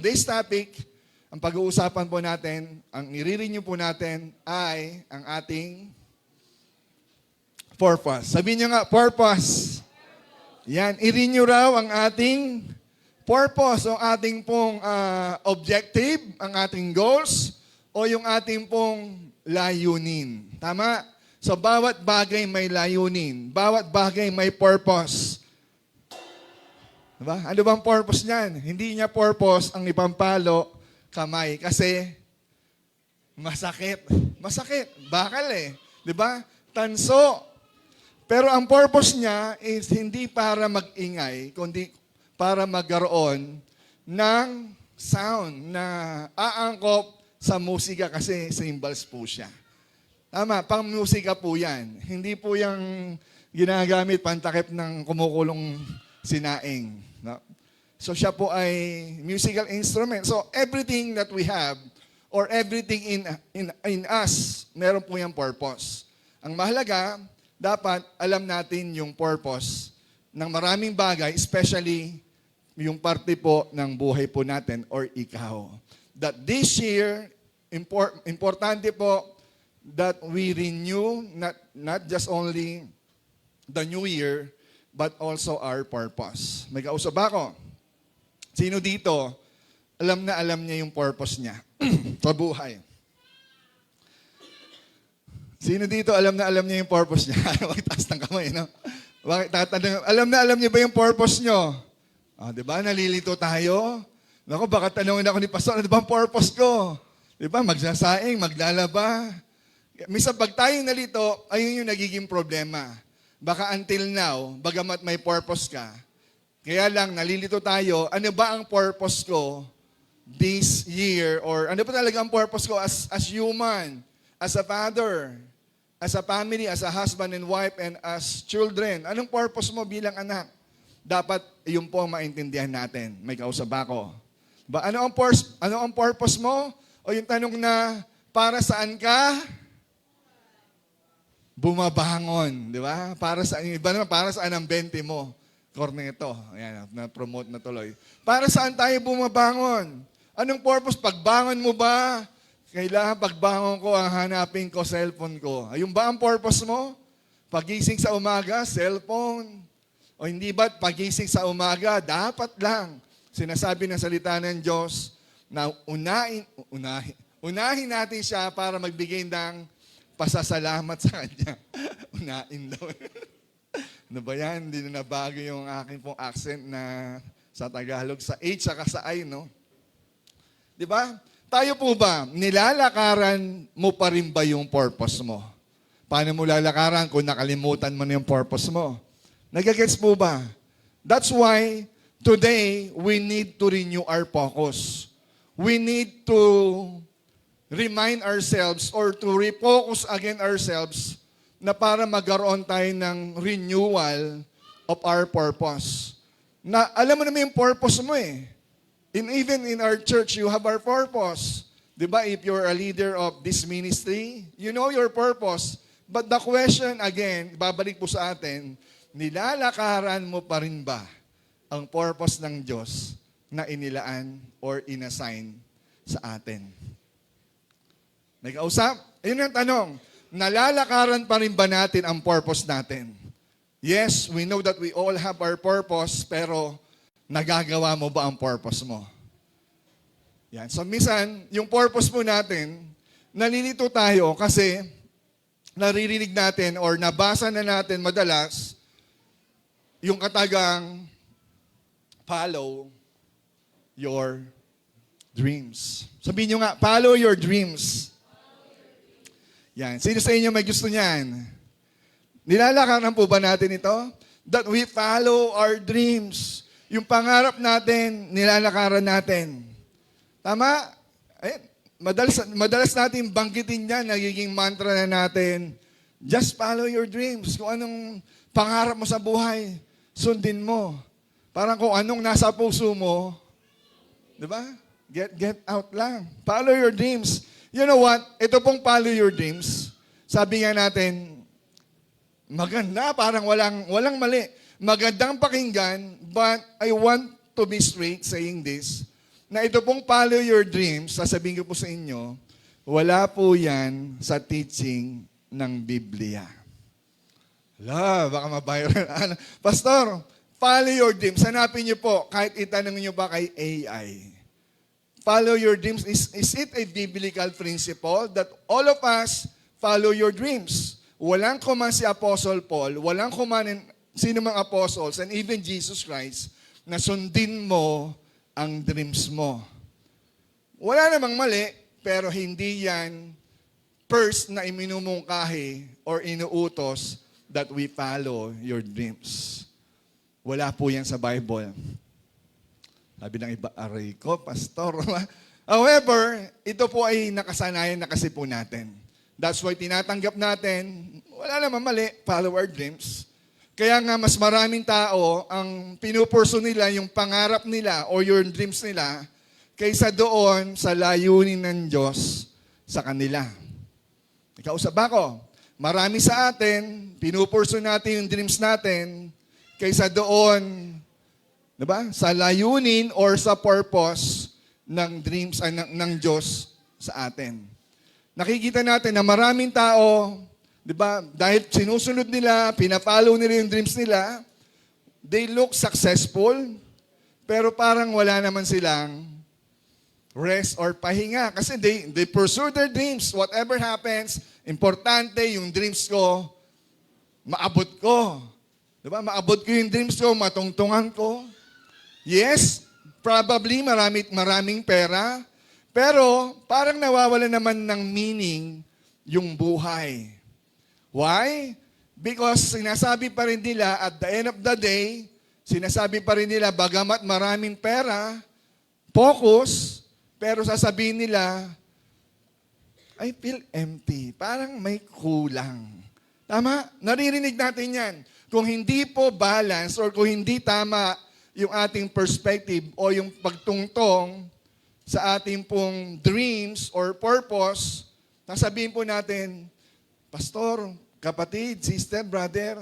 Today's topic, ang pag-uusapan po natin, ang i-renew po natin ay ang ating purpose. Sabihin niyo nga, purpose. Yan, i-renew raw ang ating purpose, o ating pong objective, ang ating goals, o yung ating pong layunin. Tama? So, bawat bagay may layunin. Bawat bagay may purpose. Diba? Ano bang purpose niyan? Hindi niya purpose ang ipampalo kamay kasi masakit. Masakit. Bakal eh. Diba? Tanso. Pero ang purpose niya is hindi para mag-ingay, kundi para magkaroon ng sound na aangkop sa musika kasi cymbals po siya. Tama, pang musika po yan. Hindi po yung ginagamit pantakip ng kumukulong sinaing. No? So siya po ay musical instrument. So everything that we have or everything in us, meron po yung purpose. Ang mahalaga, dapat alam natin yung purpose ng maraming bagay, especially yung parte po ng buhay po natin or ikaw. That this year, importante po that we renew not just only the new year, but also our purpose. May kausap ako. Sino dito, alam niya yung purpose niya sa buhay? Sino dito, alam niya yung purpose niya? Magtaas ng kamay, no? Bakit tatanong, alam niya ba yung purpose niyo? Di ba, nalilito tayo? Naku, baka tanongin ako ni Pastor, ano ba ang purpose ko? Di ba, magsasaing, maglalaba. Minsan pag tayo nalito, ayun yung nagiging problema. Baka until now, bagamat may purpose ka, kaya lang nalilito tayo, ano ba ang purpose ko this year? Or ano ba talaga ang purpose ko as human, as a father, as a family, as a husband and wife, and as children? Anong purpose mo bilang anak? Dapat yun po ang maintindihan natin. May kausap ako. Ba, ano ang purpose mo? O yung tanong na, para saan ka bumabangon, di ba? Para sa iba naman, para saan ang 20 mo? Corneto, ayan, na-promote na tuloy. Para saan tayo bumabangon? Anong purpose? Pagbangon mo ba? Kailangan pagbangon ko, ang hanapin ko, cellphone ko. Ayun ba ang purpose mo? Pagising sa umaga, cellphone. O hindi ba pagising sa umaga, dapat lang. Sinasabi ng salita ng Diyos na unahin natin siya para magbigay ng pasasalamat sa Kanya. Unain daw. Ano ba yan? Hindi na nabago yung aking pong accent na sa Tagalog, sa H saka sa I, no? Di ba? Tayo po ba, nilalakaran mo pa rin ba yung purpose mo? Paano mo lalakaran kung nakalimutan mo na yung purpose mo? Nagagets po ba? That's why today we need to renew our focus. We need to remind ourselves or to refocus again ourselves na para magkaroon tayo ng renewal of our purpose. Na alam mo naman yung purpose mo eh. Even in our church, you have our purpose. Diba? If you're a leader of this ministry, you know your purpose. But the question again, babalik po sa atin, nilalakaran mo pa rin ba ang purpose ng Diyos na inilaan or inassign sa atin? May kausap? Ayun ang tanong. Nalalakaran pa rin ba natin ang purpose natin? Yes, we know that we all have our purpose, pero nagagawa mo ba ang purpose mo? Yan. So, minsan, yung purpose mo natin, nalilito tayo kasi naririnig natin or nabasa na natin madalas yung katagang follow your dreams. Sabihin nyo nga, follow your dreams. Yan. Sino sa inyo may gusto niyan? Nilalakaran po ba natin ito? That we follow our dreams. Yung pangarap natin, nilalakaran natin. Tama? Madalas natin banggitin yan, nagiging mantra na natin. Just follow your dreams. Kung anong pangarap mo sa buhay, sundin mo. Parang kung anong nasa puso mo, di ba? Get out lang. Follow your dreams. You know what? Ito pong follow your dreams. Sabi nga natin, maganda, parang walang mali. Magandang pakinggan, but I want to be straight saying this, na ito pong follow your dreams, sasabihin ko po sa inyo, wala po yan sa teaching ng Biblia. Baka ma-viral. Pastor, follow your dreams. Hanapin niyo po, kahit itanong niyo ba kay AI. Follow your dreams. Is it a biblical principle that all of us follow your dreams? Walang kuman si Apostle Paul, walang kuman sino mang apostles, and even Jesus Christ, na sundin mo ang dreams mo. Wala namang mali, pero hindi yan first na iminumungkahi or inuutos that we follow your dreams. Wala po yan sa Bible. Sabi ng iba, aray ko, pastor. However, ito po ay nakasanayan na kasi po natin. That's why tinatanggap natin, wala naman mali, follow our dreams. Kaya nga mas maraming tao ang pinupurso nila yung pangarap nila o your dreams nila kaysa doon sa layunin ng Diyos sa kanila. Ikausap ako, marami sa atin, pinupurso natin yung dreams natin kaysa doon, diba? Sa layunin or sa purpose ng dreams ng Diyos sa atin. Nakikita natin na maraming tao, diba, dahil sinusunod nila, pinapollow nila yung dreams nila, they look successful, pero parang wala naman silang rest or pahinga. Kasi they pursue their dreams. Whatever happens, importante yung dreams ko, maabot ko. Diba? Maabot ko yung dreams ko, matungtungan ko. Yes, probably maraming pera, pero parang nawawala naman ng meaning yung buhay. Why? Because sinasabi pa rin nila at the end of the day, sinasabi pa rin nila bagamat maraming pera, focus, pero sasabihin nila, I feel empty. Parang may kulang. Tama? Naririnig natin yan. Kung hindi po balance or kung hindi tama yung ating perspective o yung pagtungtong sa ating pong dreams or purpose, sasabihin po natin, Pastor, kapatid, sister, brother,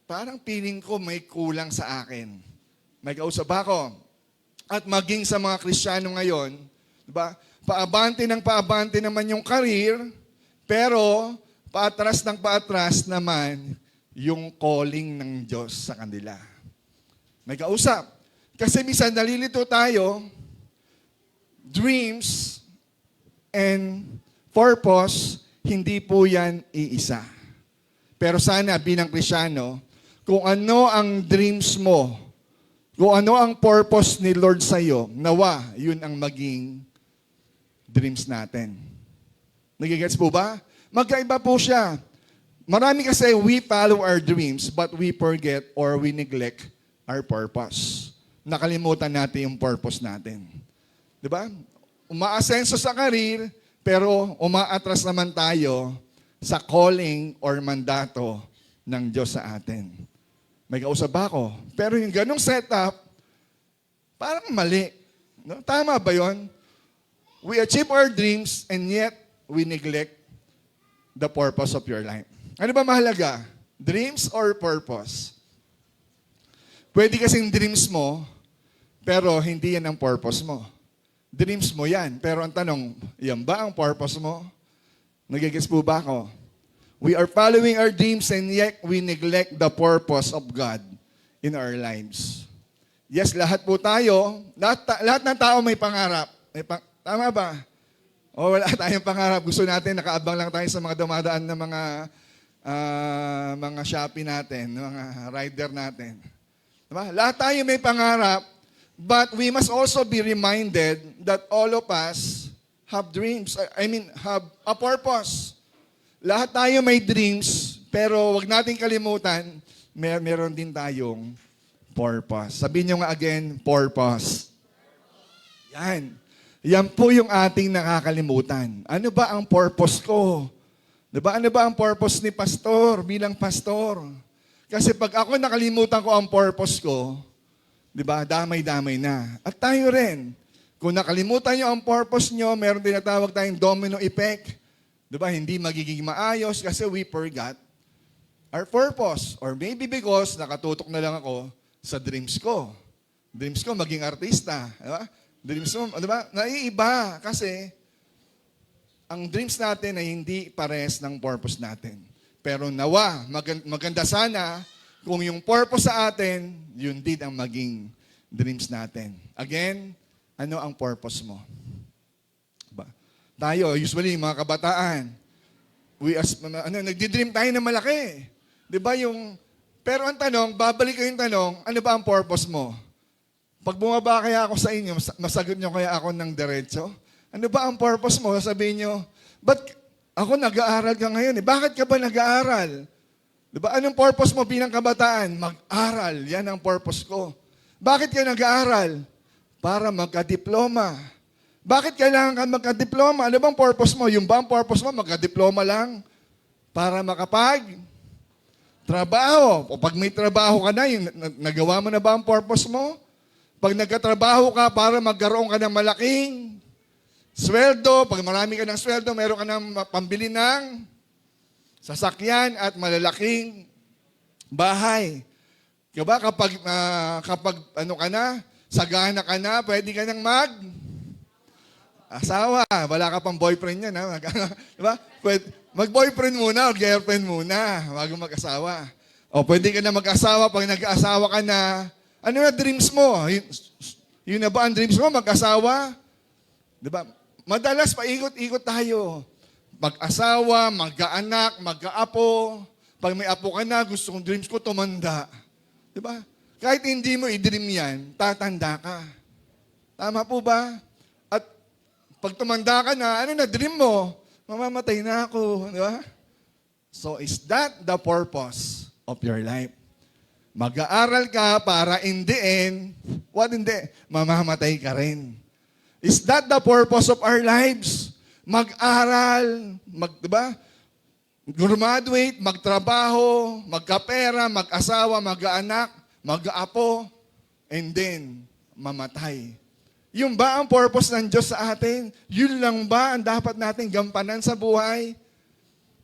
parang feeling ko may kulang sa akin. May kausap ako. At maging sa mga Kristiyano ngayon, diba? Paabante naman yung career, pero paatras ng paatras naman yung calling ng Diyos sa kanila. May kausap. Kasi minsan nalilito tayo, dreams and purpose, hindi po yan iisa. Pero sana bilang Kristiyano, kung ano ang dreams mo, kung ano ang purpose ni Lord sa iyo, nawa, yun ang maging dreams natin. Nagigets po ba? Magkaiba po siya. Marami kasi we follow our dreams but we forget or we neglect our purpose. Nakalimutan natin yung purpose natin. Di ba? Umaasenso sa karir, pero umaatras naman tayo sa calling or mandato ng Diyos sa atin. May kausap ako. Pero yung ganong setup, parang mali. No? Tama ba yun? We achieve our dreams and yet we neglect the purpose of your life. Ano ba mahalaga? Dreams or purpose? Pwede kasing dreams mo, pero hindi yan ang purpose mo. Dreams mo yan, pero ang tanong, yan ba ang purpose mo? Nagigets po ba ako? We are following our dreams and yet we neglect the purpose of God in our lives. Yes, lahat po tayo, lahat ng tao may pangarap. Tama ba? O wala tayong pangarap. Gusto natin, nakaabang lang tayo sa mga dumadaan na mga Shopee natin, mga rider natin. Diba? Lahat tayo may pangarap, but we must also be reminded that all of us have dreams. Have a purpose. Lahat tayo may dreams, pero wag nating kalimutan, meron din tayong purpose. Sabihin nyo nga again, purpose. Yan. Yan po yung ating nakakalimutan. Ano ba ang purpose ko? Diba? Ano ba ang purpose ni pastor bilang pastor? Kasi pag ako nakalimutan ko ang purpose ko, diba, damay-damay na. At tayo rin. Kung nakalimutan nyo ang purpose nyo, meron tinatawag tayong domino effect. Diba, hindi magiging maayos kasi we forgot our purpose. Or maybe because nakatutok na lang ako sa dreams ko. Dreams ko maging artista. Diba? Dreams mo, di ba? Naiiba kasi ang dreams natin ay hindi pares ng purpose natin. Pero nawa, maganda sana kung yung purpose sa atin, yun din ang maging dreams natin. Again, ano ang purpose mo? Ba? Tayo, usually, mga kabataan, nagdi-dream tayo na malaki. Di ba pero ang tanong, babalik ko yung tanong, ano ba ang purpose mo? Pag bumaba kaya ako sa inyo, masagot nyo kaya ako ng diretso? Ano ba ang purpose mo? Sabihin nyo, ba't ako nag-aaral ka ngayon? Bakit ka ba nag-aaral? Diba? Anong purpose mo bilang kabataan? Mag-aral. Yan ang purpose ko. Bakit ka nag-aaral? Para magka-diploma. Bakit kailangan ka magka-diploma? Ano bang purpose mo? Yung ba ang purpose mo? Magka-diploma lang? Para trabaho. O pag may trabaho ka na, nagawa mo na ba ang purpose mo? Pag nagkatrabaho ka para magkaroon ka ng malaking sweldo, pag marami ka ng sweldo, meron ka ng pambili ng sasakyan at malalaking bahay. Diba? Kapag ano ka na, sagana ka na, pwede ka nang asawa. Wala ka pang boyfriend yan. Ha? Diba? Mag-boyfriend muna o girlfriend muna bago mag-asawa. O pwede ka na mag-asawa pag nag-asawa ka na. Ano na dreams mo? Yun na ba ang dreams mo? Mag-asawa? Diba? Madalas paikot-ikot tayo. Mag-asawa, mag-aanak, mag-aapo. Pag may apo ka na, gusto kong dreams ko tumanda. Diba? Kahit hindi mo i-dream yan, tatanda ka. Tama po ba? At pag tumanda ka na, ano na dream mo? Mamamatay na ako. Diba? So is that the purpose of your life? Mag-aaral ka para in the end, mamamatay ka rin. Is that the purpose of our lives? Mag-aral, diba? Graduate, magtrabaho, magkapera, mag-asawa, mag-anak, mag-aapo, and then, mamatay. Yun ba ang purpose ng Diyos sa atin? Yun lang ba ang dapat natin gampanan sa buhay?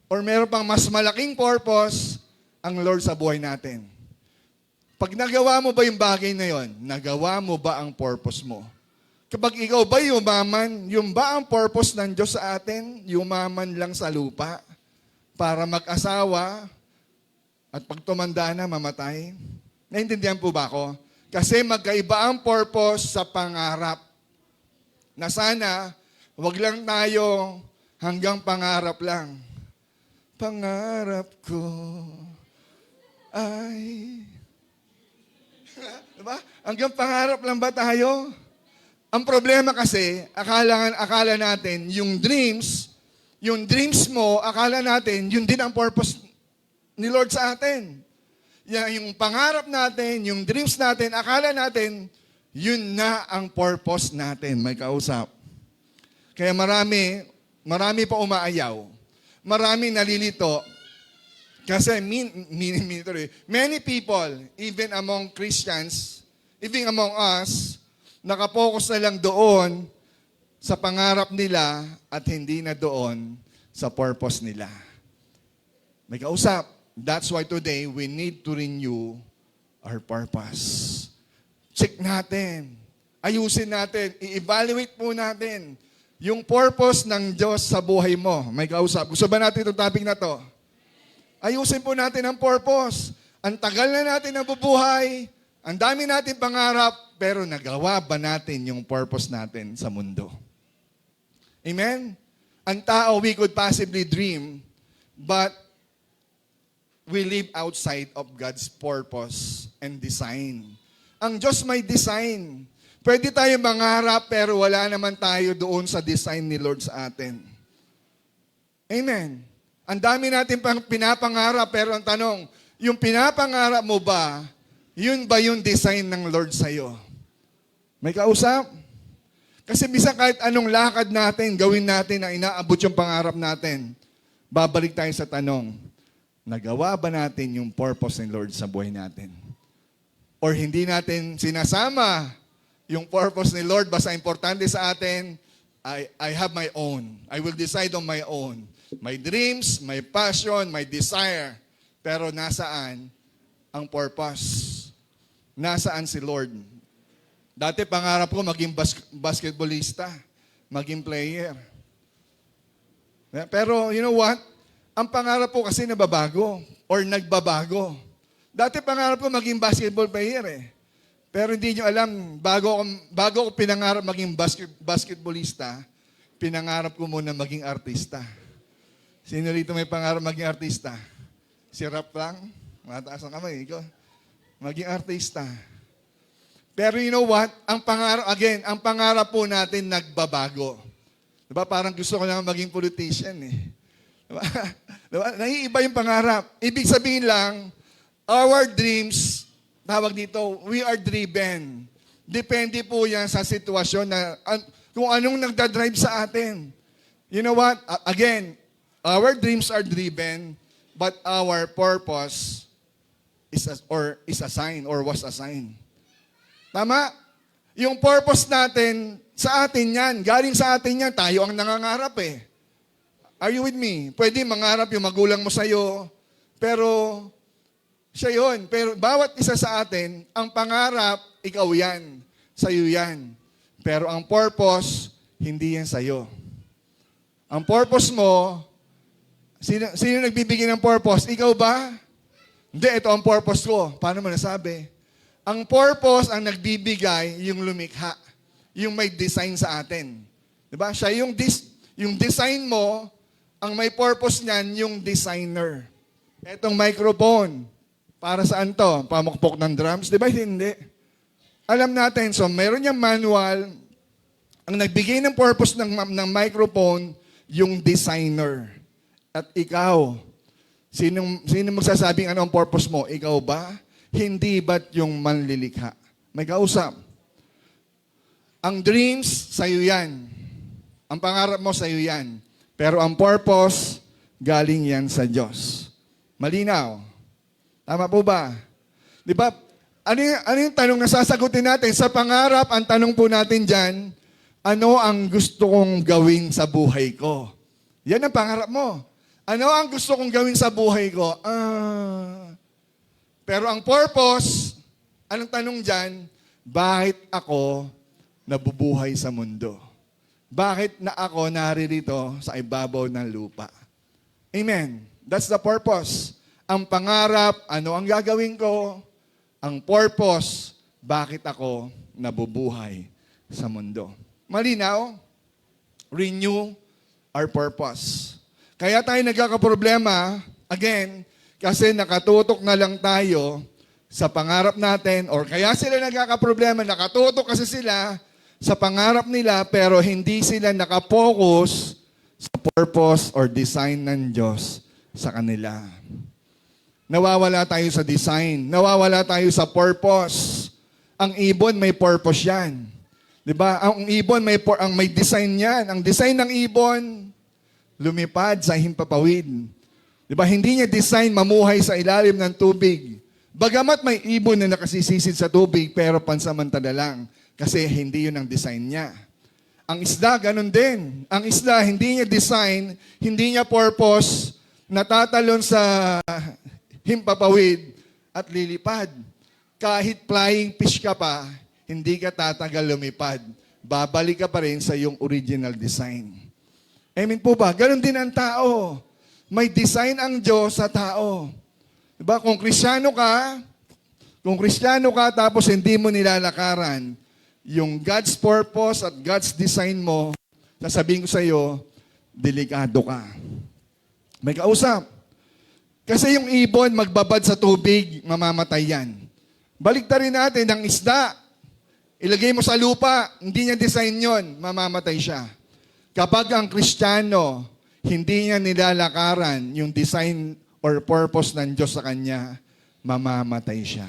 Or meron pang mas malaking purpose ang Lord sa buhay natin? Pag nagawa mo ba yung bagay na yon, nagawa mo ba ang purpose mo? Kapag ikaw ba yumaman, yung ba ang purpose ng Diyos sa atin? Yumaman lang sa lupa para mag-asawa at pag tumanda na, mamatay? Naintindihan po ba ako? Kasi magkaiba ang purpose sa pangarap. Na sana, wag lang tayo hanggang pangarap lang. Pangarap ko ay... Diba? Hanggang pangarap lang ba tayo? Ang problema kasi, akala natin, yung dreams mo, akala natin, yun din ang purpose ni Lord sa atin. Yung pangarap natin, yung dreams natin, akala natin, yun na ang purpose natin. May kausap. Kaya marami pa umaayaw. Marami nalilito. Kasi many people, even among Christians, even among us, nakapokus na lang doon sa pangarap nila at hindi na doon sa purpose nila. May kausap. That's why today we need to renew our purpose. Check natin. Ayusin natin. I-evaluate po natin yung purpose ng Diyos sa buhay mo. May kausap. Gusto ba natin itong topic na to? Ayusin po natin ang purpose. Ang tagal na natin nabubuhay, ang dami natin pangarap, pero nagawa ba natin yung purpose natin sa mundo? Amen? Ang tao, we could possibly dream, but we live outside of God's purpose and design. Ang Diyos may design. Pwede tayo mangarap, pero wala naman tayo doon sa design ni Lord sa atin. Amen? Ang dami natin pang pinapangarap, pero ang tanong, yung pinapangarap mo ba, yun ba yung design ng Lord sa'yo? May kausap? Kasi bisa kahit anong lakad natin, gawin natin na inaabot yung pangarap natin, babalik tayo sa tanong, nagawa ba natin yung purpose ng Lord sa buhay natin? Or hindi natin sinasama yung purpose ni Lord, basta importante sa atin, I have my own. I will decide on my own. My dreams, my passion, my desire. Pero nasaan ang purpose? Nasaan si Lord? Dati pangarap ko maging basketballista, maging player. Pero you know what? Ang pangarap ko kasi nababago or nagbabago. Dati pangarap ko maging basketball player eh. Pero hindi nyo alam, bago ko pinangarap maging basketballista, pinangarap ko muna maging artista. Sino rito may pangarap maging artista? Si Rap lang? Mataas ang kamay. Ikaw. Maging artista. Pero you know what? Ang pangarap po natin nagbabago. Diba? Parang gusto ko lang maging politician eh. Diba? Diba? Naiiba yung pangarap. Ibig sabihin lang, our dreams, tawag dito, we are driven. Depende po yan sa sitwasyon na kung anong nagdadrive sa atin. You know what? Again, our dreams are driven, but our purpose is assigned or was assigned. Tama? Yung purpose natin, sa atin yan. Galing sa atin yan. Tayo ang nangangarap eh. Are you with me? Pwede mangarap yung magulang mo sa'yo, pero siya yun. Pero bawat isa sa atin, ang pangarap, ikaw yan. Sa'yo yan. Pero ang purpose, hindi yan sa'yo. Ang purpose mo, sino nagbibigay ng purpose? Ikaw ba? Hindi, ito ang purpose ko. Paano mo nasabi? Ang purpose ang nagbibigay yung lumikha. Yung may design sa atin. Diba? Siya yung design mo, ang may purpose niyan, yung designer. Etong microphone, para saan to? Pamukpok ng drums? Diba? Hindi. Alam natin, so meron niyang manual, ang nagbigay ng purpose ng microphone, yung designer. At ikaw, sino magsasabing ano ang purpose mo? Ikaw ba? Hindi ba't yung manlilikha? May kausap. Ang dreams, sa'yo yan. Ang pangarap mo, sa'yo yan. Pero ang purpose, galing yan sa Diyos. Malinaw. Tama po ba? Di ba? Ano yung tanong na sasagutin natin? Sa pangarap, ang tanong po natin dyan, ano ang gusto kong gawin sa buhay ko? Yan ang pangarap mo. Ano ang gusto kong gawin sa buhay ko? Pero ang purpose, anong tanong dyan? Bakit ako nabubuhay sa mundo? Bakit na ako naririto sa ibabaw ng lupa? Amen. That's the purpose. Ang pangarap, ano ang gagawin ko? Ang purpose, bakit ako nabubuhay sa mundo? Malinaw? Renew our purpose. Kaya tayo nagkakaproblema, again, kasi nakatutok na lang tayo sa pangarap natin, or kaya sila nagkakaproblema, nakatutok kasi sila sa pangarap nila, pero hindi sila nakapokus sa purpose or design ng Diyos sa kanila. Nawawala tayo sa design. Nawawala tayo sa purpose. Ang ibon, may purpose yan. Diba? Ang ibon, may design yan. Ang design ng ibon, lumipad sa himpapawid. Diba? Hindi niya design mamuhay sa ilalim ng tubig. Bagamat may ibon na nakasisisid sa tubig, pero pansamantala lang. Kasi hindi yun ang design niya. Ang isda, ganun din. Ang isda, hindi niya design, hindi niya purpose, natatalon sa himpapawid at lilipad. Kahit flying fish ka pa, hindi ka tatagal lumipad. Babalik ka pa rin sa iyong original design. Amen po ba? Ganun din ang tao. May design ang Diyos sa tao. Diba? Kung Kristiyano ka tapos hindi mo nilalakaran, yung God's purpose at God's design mo, sasabihin ko sa iyo, delikado ka. May kausap. Kasi yung ibon, magbabad sa tubig, mamamatay yan. Baliktarin natin, ang isda, ilagay mo sa lupa, hindi niya design yon, mamamatay siya. Kapag ang Kristiyano, hindi niya nilalakaran yung design or purpose ng Diyos sa kanya, mamamatay siya.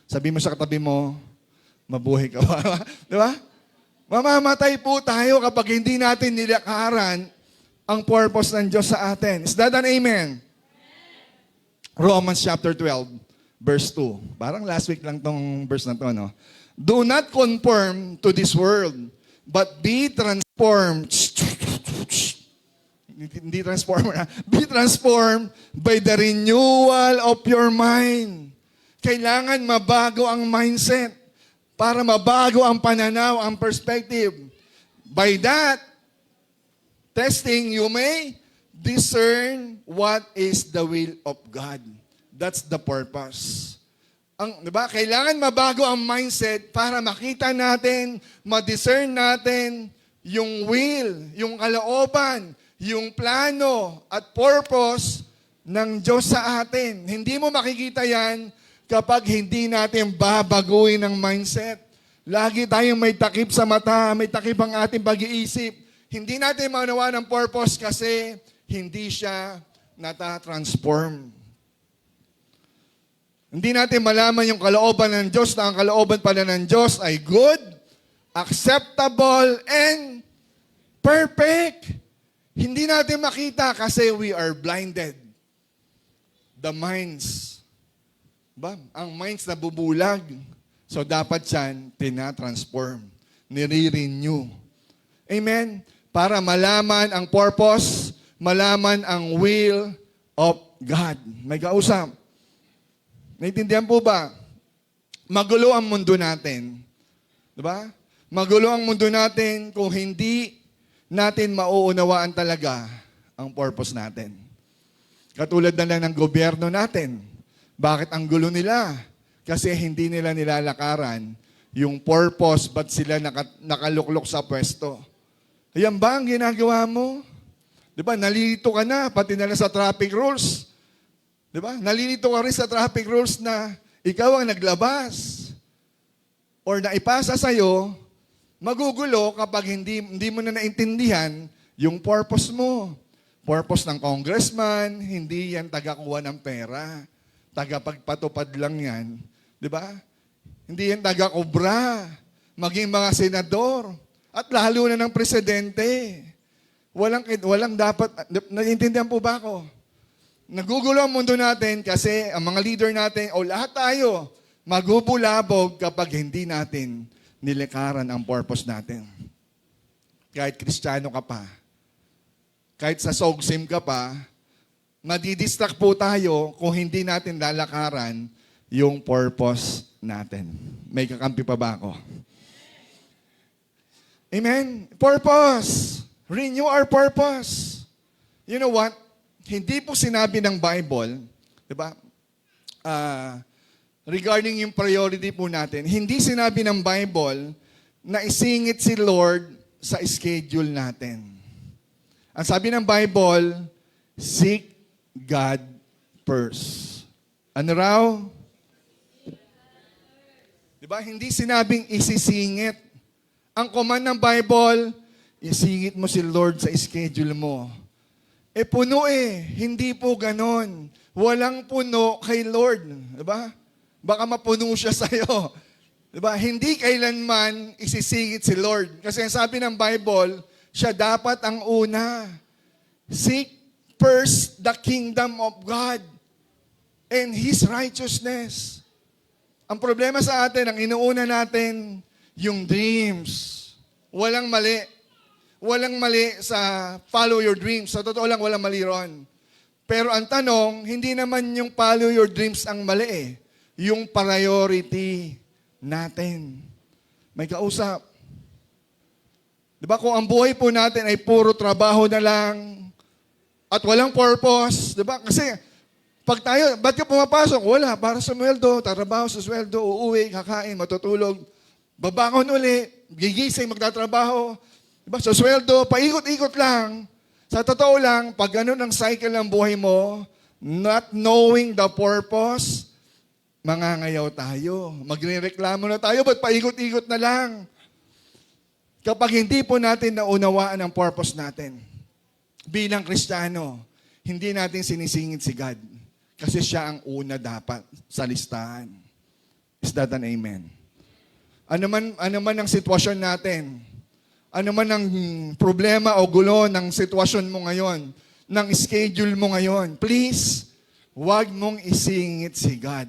Sabi mo sa katabi mo, mabuhay ka ba? Di ba? Mamamatay po tayo kapag hindi natin nilakaran ang purpose ng Diyos sa atin. Is that an amen? Romans chapter 12, verse 2. Parang last week lang tong verse na to, no? Do not conform to this world, but be transformed. Hindi transformer, ha? Be transformed by the renewal of your mind. Kailangan mabago ang mindset. para mabago ang pananaw, ang perspective. By that, testing, you may discern what is the will of God. That's the purpose. Di ba? Kailangan mabago ang mindset para makita natin, ma-discern natin yung will, yung kalooban, yung plano at purpose ng Diyos sa atin. Hindi mo makikita yan kapag hindi natin babaguhin ang mindset. Lagi tayong may takip sa mata, may takip ang ating pag-iisip. Hindi natin maunawa ng purpose kasi hindi siya nata-transform. Hindi natin malaman yung kalooban ng Diyos na ang kalooban pala ng Diyos ay good, acceptable, and perfect. Hindi natin makita kasi we are blinded. The minds. Ba? Ang minds na bubulag. So dapat yan, tina-transform, nire-renew. Amen? Para malaman ang purpose, malaman ang will of God. May kausap. Naintindihan po ba? Magulo ang mundo natin. Diba? Magulo ang mundo natin kung hindi natin mauunawaan talaga ang purpose natin. Katulad na lang ng gobyerno natin. Bakit ang gulo nila? Kasi hindi nila nilalakaran yung purpose, ba't sila nakaluklok sa pwesto. Ayan ba ang ginagawa mo? Diba? Nalilito ka na, pati na lang sa traffic rules. Diba? Nalilito ka rin sa traffic rules na ikaw ang naglabas or naipasa sa'yo, magugulo kapag hindi mo na naintindihan yung purpose mo. Purpose ng congressman, hindi yan taga-kuha ng pera. Taga-pagpatupad lang yan. Diba? Hindi yan taga-kubra. Maging mga senador. At lalo na ng presidente. Walang dapat, naiintindihan po ba ako? Nagugulo ang mundo natin kasi ang mga leader natin o lahat tayo magubulabog kapag hindi natin nilikaran ang purpose natin. Kahit Kristiyano ka pa, kahit sa sogsim ka pa, madidistract po tayo kung hindi natin lalakaran yung purpose natin. May kakampi pa ba ako? Amen? Purpose! Renew our purpose. You know what? Hindi po sinabi ng Bible, di ba? Regarding yung priority po natin, hindi sinabi ng Bible na isingit si Lord sa schedule natin. Ang sabi ng Bible, seek God first. Ano raw? Di ba? Hindi sinabing isisingit. Ang command ng Bible, isingit mo si Lord sa schedule mo. Puno Hindi po ganon. Walang puno kay Lord. Diba? Baka mapuno siya sa'yo. Diba? Hindi kailanman isisingit si Lord. Kasi ang sabi ng Bible, siya dapat ang una. Seek first the kingdom of God and His righteousness. Ang problema sa atin, ang inuuna natin, yung dreams. Walang mali. Walang mali sa follow your dreams. Sa totoo lang, walang mali ron. Pero ang tanong, hindi naman yung follow your dreams ang mali Yung priority natin. May kausap. Diba kung ang buhay po natin ay puro trabaho na lang at walang purpose, diba? Kasi pag tayo, ba't ka pumapasok? Wala, para sa sweldo, trabaho sa sweldo, uuwi, kakain, matutulog, babangon uli, gigising, magtatrabaho. Diba? So, sweldo, paikot-ikot lang. Sa totoo lang, pag ganun ang cycle ng buhay mo, not knowing the purpose, mangangayaw tayo. Magre-reklamo na tayo, ba't paikot-ikot na lang? Kapag hindi po natin naunawaan ang purpose natin, bilang Kristiyano, hindi natin sinisingit si God. Kasi siya ang una dapat sa listahan. Is that an amen? Ano man ang sitwasyon natin, ano man ang problema o gulo ng sitwasyon mo ngayon, ng schedule mo ngayon, please, huwag mong isingit si God.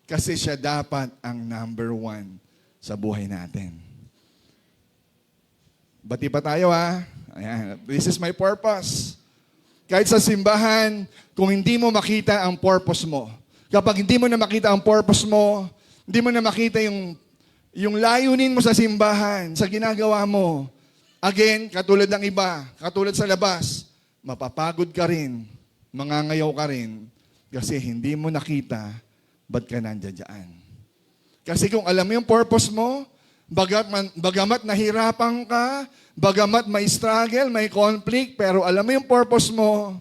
Kasi siya dapat ang number one sa buhay natin. Bati pa tayo ha? Ayan. This is my purpose. Kahit sa simbahan, kung hindi mo makita ang purpose mo, kapag hindi mo na makita ang purpose mo, hindi mo na makita yung Yung layunin mo sa simbahan, sa ginagawa mo, again, katulad ng iba, katulad sa labas, mapapagod ka rin, mangangayaw ka rin, kasi hindi mo nakita, ba't ka nandiyan? Kasi kung alam mo yung purpose mo, bagamat nahirapan ka, bagamat may struggle, may conflict, pero alam mo yung purpose mo,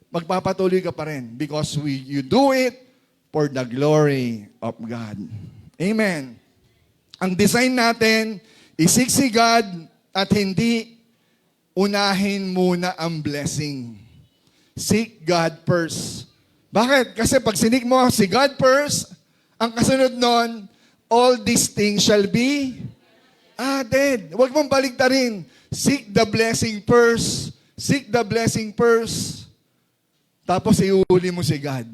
magpapatuloy ka pa rin because you do it for the glory of God. Amen. Ang design natin, isik si God at hindi unahin muna ang blessing. Seek God first. Bakit? Kasi pag sinik mo si God first, ang kasunod nun, all these things shall be added. Huwag mong baligtarin. Seek the blessing first. Seek the blessing first. Tapos iuuli mo si God.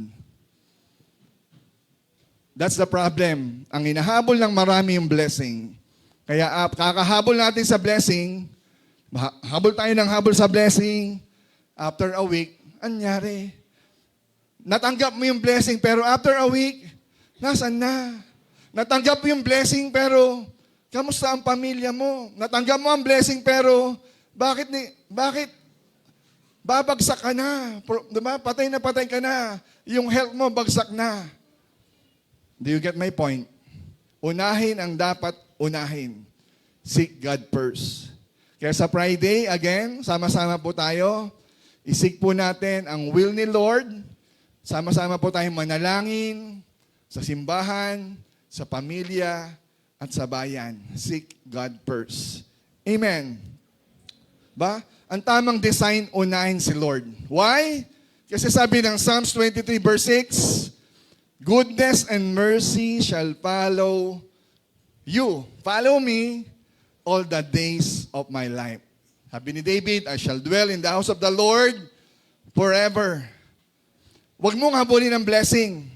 That's the problem. Ang hinahabol ng marami yung blessing. Kaya kakahabol natin sa blessing, habol tayo ng habol sa blessing, after a week, anyari? Natanggap mo yung blessing, pero after a week, nasaan na? Natanggap mo yung blessing, pero kamusta ang pamilya mo? Natanggap mo ang blessing, pero bakit babagsak ka na? Diba? Patay ka na. Yung health mo, bagsak na. Do you get my point? Unahin ang dapat unahin. Seek God first. Kaya sa Friday, again, sama-sama po tayo. Isik po natin ang will ni Lord. Sama-sama po tayong manalangin sa simbahan, sa pamilya, at sa bayan. Seek God first. Amen. Ba? Ang tamang design, unahin si Lord. Why? Kasi sabi ng Psalms 23 verse 6, goodness and mercy shall follow you. Follow me all the days of my life. Sabi ni David, I shall dwell in the house of the Lord forever. Huwag mong habulin ang blessing.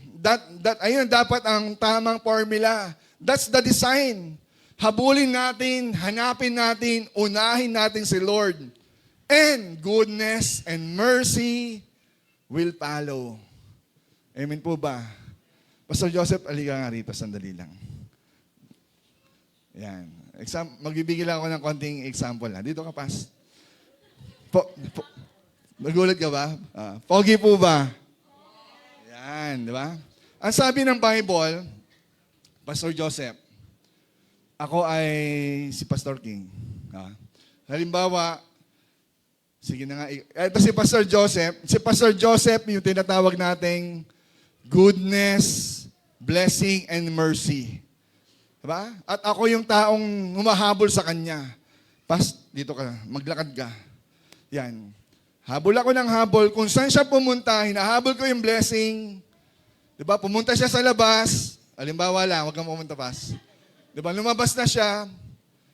Ayun dapat ang tamang formula. That's the design. Habulin natin, hanapin natin, unahin natin si Lord. And goodness and mercy will follow. Amen po ba? Pastor Joseph, aliga nga rito, sandali lang. Yan. Magbibigay lang ako ng konting example. Dito ka, Pas. Nagulat ka ba? Pogi po ba? Yan, di ba? Ang sabi ng Bible, Pastor Joseph, ako ay si Pastor King. Halimbawa, sige na nga. Ito si Pastor Joseph. Si Pastor Joseph, yung tinatawag nating goodness, blessing, and mercy. Diba? At ako yung taong humahabol sa kanya. Dito ka, maglakad ka. Yan. Habol ako ng habol. Kung saan siya pumunta, hinahabol ko yung blessing. Diba? Pumunta siya sa labas. Halimbawa lang, huwag kang pumunta, Pas. Diba? Lumabas na siya.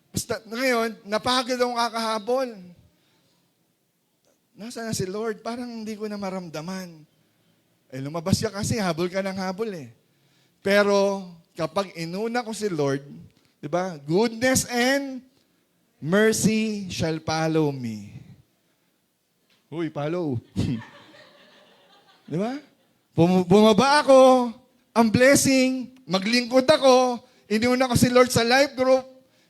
Basta, ngayon, napagod akong kakahabol. Nasaan na si Lord? Parang hindi ko na maramdaman. Lumabas siya kasi, habol ka ng habol eh. Pero, kapag inuna ko si Lord, di ba? Goodness and mercy shall follow me. Uy, follow. Di ba? Bumaba ako, ang blessing, maglingkod ako, inuna ko si Lord sa life group,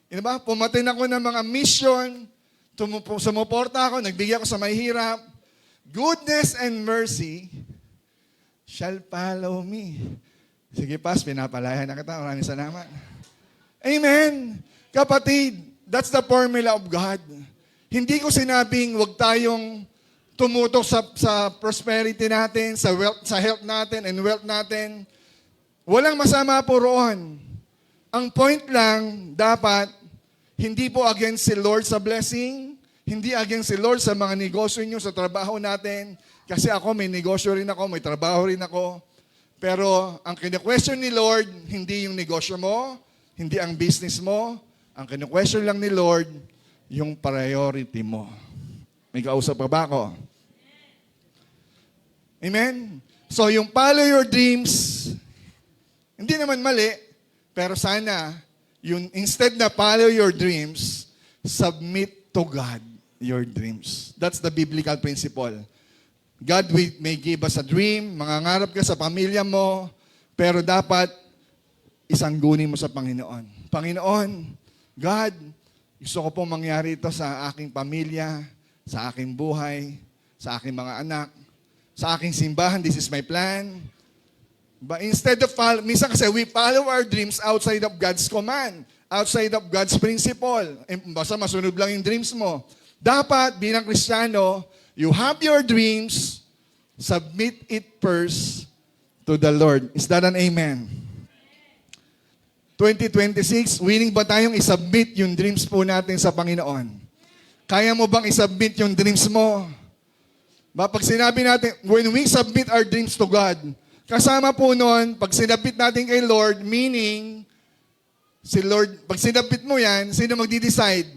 di ba? Pumatin ako ng mga mission, sumuporta ako, nagbigay ako sa mahihirap. Goodness and mercy shall follow me. Sige, Pas, pinapalayan na kita. Maraming salamat. Amen. Kapatid, that's the formula of God. Hindi ko sinabing huwag tayong tumutok sa prosperity natin, sa health natin and wealth natin. Walang masama po roon. Ang point lang, dapat, hindi po against si Lord sa blessing, hindi against si Lord sa mga negosyo niyo, sa trabaho natin. Kasi ako, may negosyo rin ako, may trabaho rin ako. Pero ang kine-question ni Lord, hindi yung negosyo mo, hindi ang business mo. Ang kine-question lang ni Lord, yung priority mo. May kausap pa ba ako? Amen? So yung follow your dreams, hindi naman mali, pero sana, yung instead na follow your dreams, submit to God your dreams. That's the biblical principle. God may give us a dream, mangangarap ka sa pamilya mo, pero dapat isangguni mo sa Panginoon. Panginoon, God, gusto ko pong mangyari ito sa aking pamilya, sa aking buhay, sa aking mga anak, sa aking simbahan. This is my plan. But instead of minsan kasi we follow our dreams outside of God's command, outside of God's principle. Basta masunod lang yung dreams mo. Dapat, bilang Kristiyano, you have your dreams, submit it first to the Lord. Is that an amen? 2026, willing ba tayong isubmit yung dreams po natin sa Panginoon? Kaya mo bang isubmit yung dreams mo? Pag sinabi natin, when we submit our dreams to God, kasama po nun, pag sinabit natin kay Lord, meaning, si Lord, pag sinabit mo yan, sino magdi-decide?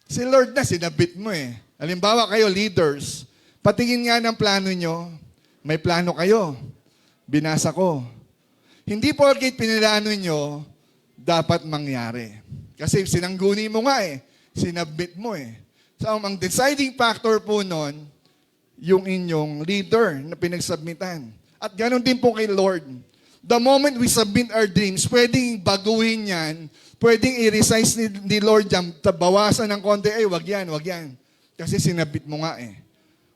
Si Lord na, sinabit mo eh. Halimbawa kayo, leaders, patingin nga ng plano nyo, may plano kayo. Binasa ko. Hindi porket pinilano nyo, dapat mangyari. Kasi sinangguni mo nga eh. Sinabit mo eh. So, ang deciding factor po nun, yung inyong leader na pinagsubmitan. At ganoon din po kay Lord. The moment we submit our dreams, pwedeng baguhin yan, pwedeng i-resize ni Lord yan, bawasan ng konti, wag yan. Kasi sinabit mo nga eh.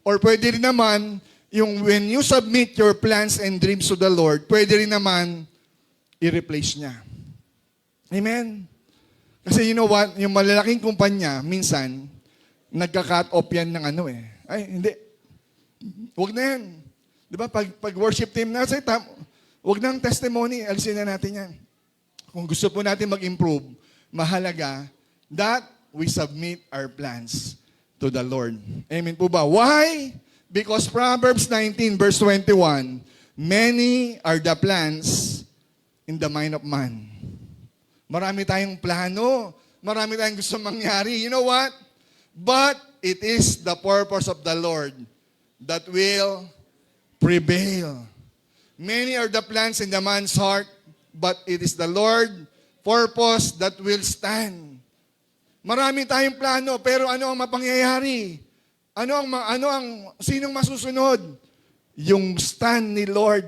Or pwede rin naman, yung when you submit your plans and dreams to the Lord, pwede rin naman i-replace niya. Amen? Kasi you know what, yung malalaking kumpanya, minsan, nagka-cut off yan ng ano eh. Ay, hindi. Huwag na yan. Di ba? Pag worship team na, huwag nang testimony, alisin na natin yan. Kung gusto po natin mag-improve, mahalaga that we submit our plans to the Lord. Amen po ba? Why? Because Proverbs 19 verse 21, many are the plans in the mind of man. Marami tayong plano. Marami tayong gusto mangyari. You know what? But it is the purpose of the Lord that will prevail. Many are the plans in the man's heart, but it is the Lord purpose that will stand. Marami tayong plano, pero ano ang mapangyayari? Sinong masusunod? Yung stand ni Lord.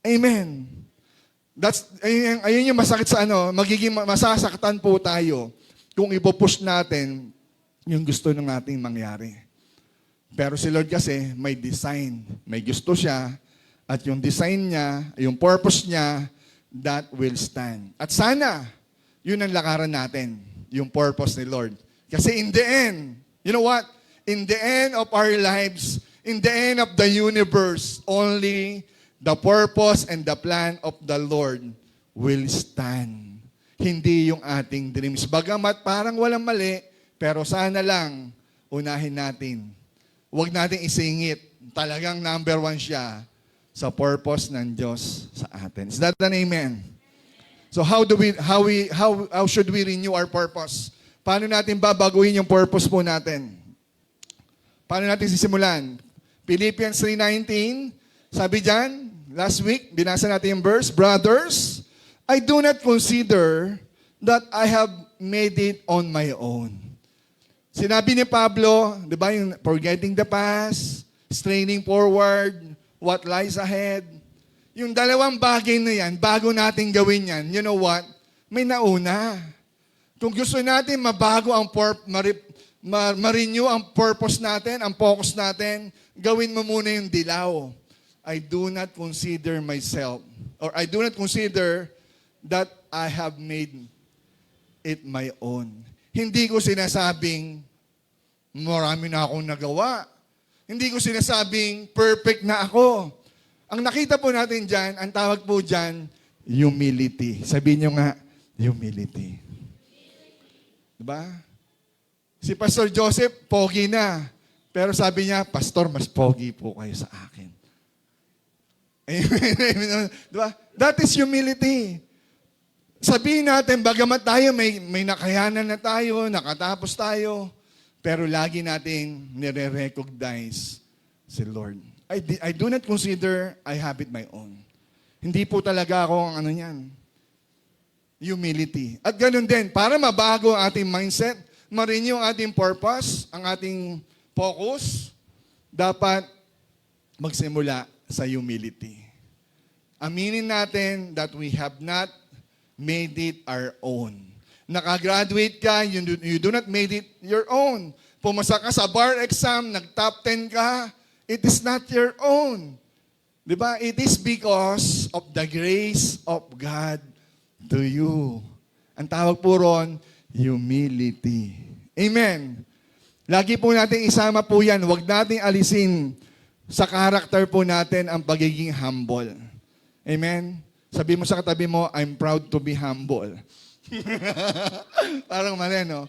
Amen. Ayun yung masakit sa magiging masasaktan po tayo kung ipopush natin yung gusto ng ating mangyari. Pero si Lord kasi may design, may gusto siya, at yung design niya, yung purpose niya, that will stand. At sana, yun ang lakaran natin, yung purpose ni Lord. Kasi in the end, you know what? In the end of our lives, in the end of the universe, only the purpose and the plan of the Lord will stand. Hindi yung ating dreams. Bagamat parang walang mali, pero sana lang, unahin natin. Huwag natin isingit. Talagang number 1 siya sa purpose ng Diyos sa atin. Is that an amen? So how should we renew our purpose? Paano natin babaguhin yung purpose po natin? Paano natin sisimulan? Philippians 3:19, sabi dyan, last week, binasa natin yung verse, brothers, I do not consider that I have made it on my own. Sinabi ni Pablo, di ba, yung forgetting the past, straining forward, what lies ahead. Yung dalawang bagay na yan, bago natin gawin yan, you know what? May nauna. Kung gusto natin mabago ang ma-renew ang purpose natin, ang focus natin, gawin mo muna yung dilaw. I do not consider myself, or I do not consider that I have made it my own. Hindi ko sinasabing, marami na akong nagawa. Hindi ko sinasabing, perfect na ako. Ang nakita po natin dyan, ang tawag po dyan, humility. Sabihin nyo nga, humility. Diba? Si Pastor Joseph, pogi na. Pero sabi niya, Pastor, mas pogi po kayo sa akin. Amen. Diba? That is humility. Sabihin natin, bagamat tayo, may nakayanan na tayo, nakatapos tayo, pero lagi nating nire-recognize si Lord. I do not consider I have it my own. Hindi po talaga ako ang ano yan. Humility. At ganun din, para mabago ang ating mindset, ma-renew ang ating purpose, ang ating focus, dapat magsimula sa humility. Aminin natin that we have not made it our own. Nakagraduate ka, you do not made it your own. Pumasa ka sa bar exam, nag-top 10 ka, it is not your own. Diba? It is because of the grace of God to you. Ang tawag po ron, humility. Amen. Lagi po natin isama po yan. Huwag nating alisin sa karakter po natin ang pagiging humble. Amen? Sabi mo sa katabi mo, I'm proud to be humble. Parang mali, no?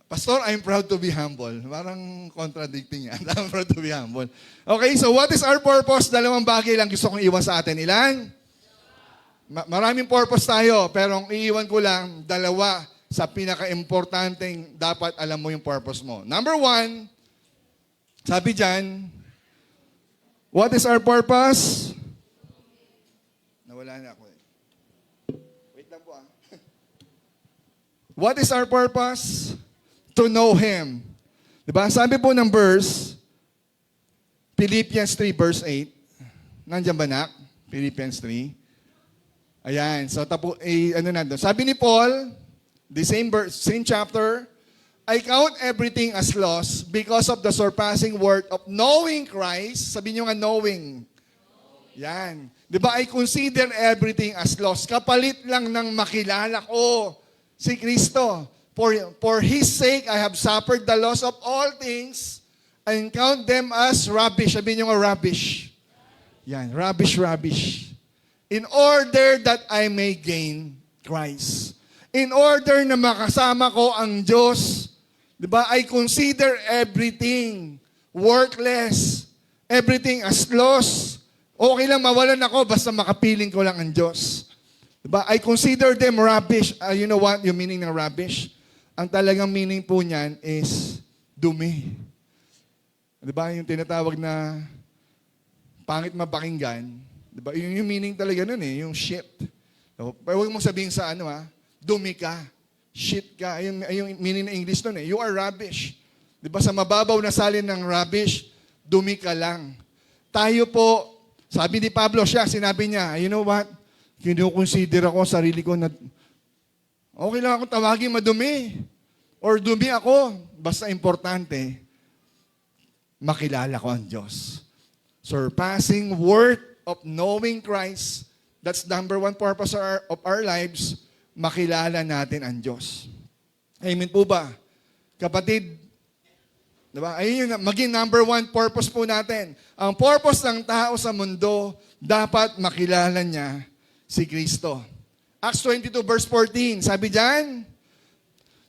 Pastor, I'm proud to be humble. Parang contradicting yan. I'm proud to be humble. Okay, so what is our purpose? Dalawang bagay lang gusto kong iwan sa atin. Ilan? Maraming purpose tayo, pero ang iiwan ko lang, dalawa sa pinaka-importanteng dapat alam mo yung purpose mo. Number 1, sabi dyan, what is our purpose? Nawala na ako eh. Wait lang po ah. What is our purpose? To know Him. Diba? Sabi po ng verse, Philippians 3 verse 8. Nandiyan ba nak? Philippians 3. Ayan. So, ano nandun? Sabi ni Paul, the same verse, same chapter, I count everything as loss because of the surpassing worth of knowing Christ. Sabi niyo nga, knowing. Yan. Di ba? I consider everything as loss. Kapalit lang ng makilala ko si Kristo. For His sake, I have suffered the loss of all things and count them as rubbish. Sabi niyo nga, rubbish. Yan, rubbish. In order that I may gain Christ. In order na makasama ko ang Diyos, di ba? I consider everything worthless, everything as loss. Okay lang mawalan ako basta makapiling ko lang ang Diyos. Di ba? I consider them rubbish. You know what yung meaning ng rubbish? Ang talagang meaning po niyan is dumi. Di ba? Yung tinatawag na pangit mapakinggan. Di ba? Yung meaning talaga nun eh, yung shit. Pero huwag mong sabihin sa dumi ka, shit ka. Yung meaning na English nun eh. You are rubbish. Di ba sa mababaw na salin ng rubbish, dumi ka lang. Tayo po, sabi ni Pablo sinabi niya, you know what? Kinukonsider ako sarili ko na okay lang ako tawagin madumi. Or dumi ako. Basta importante, makilala ko ang Diyos. Surpassing worth of knowing Christ, that's number 1 purpose of our lives, makilala natin ang Diyos. Amen po ba? Kapatid, diba? Ayun yung maging number 1 purpose po natin. Ang purpose ng tao sa mundo, dapat makilala niya si Kristo. Acts 22 verse 14, sabi dyan,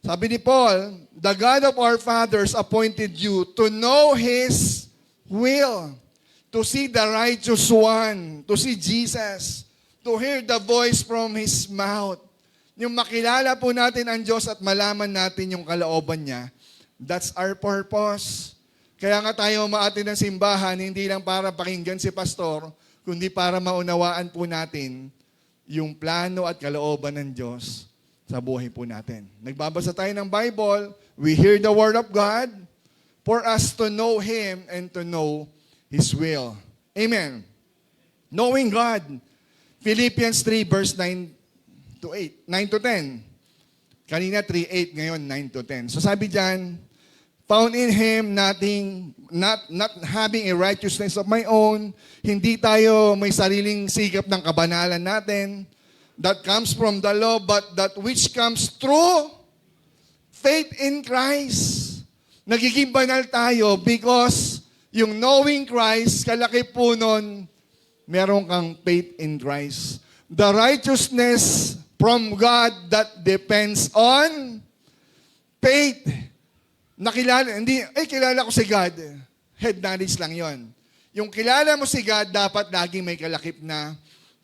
sabi ni Paul, the God of our fathers appointed you to know His will, to see the righteous one, to see Jesus, to hear the voice from His mouth. Yung makilala po natin ang Diyos at malaman natin yung kalooban niya, that's our purpose. Kaya nga tayo umaatin ng simbahan, hindi lang para pakinggan si pastor, kundi para maunawaan po natin yung plano at kalooban ng Diyos sa buhay po natin. Nagbabasa tayo ng Bible, we hear the Word of God for us to know Him and to know His will. Amen. Knowing God. Philippians 3 verse 9 to 10. Kanina 3:8, ngayon 9 to 10. So sabi diyan, found in Him not having a righteousness of my own, hindi tayo may sariling sikap ng kabanalan natin that comes from the law, but that which comes through faith in Christ. Nagiging banal tayo because yung knowing Christ, kalaki po nun, meron kang faith in Christ. The righteousness from God that depends on faith. Kilala ko si God. Head knowledge lang yon. Yung kilala mo si God, dapat laging may kalakip na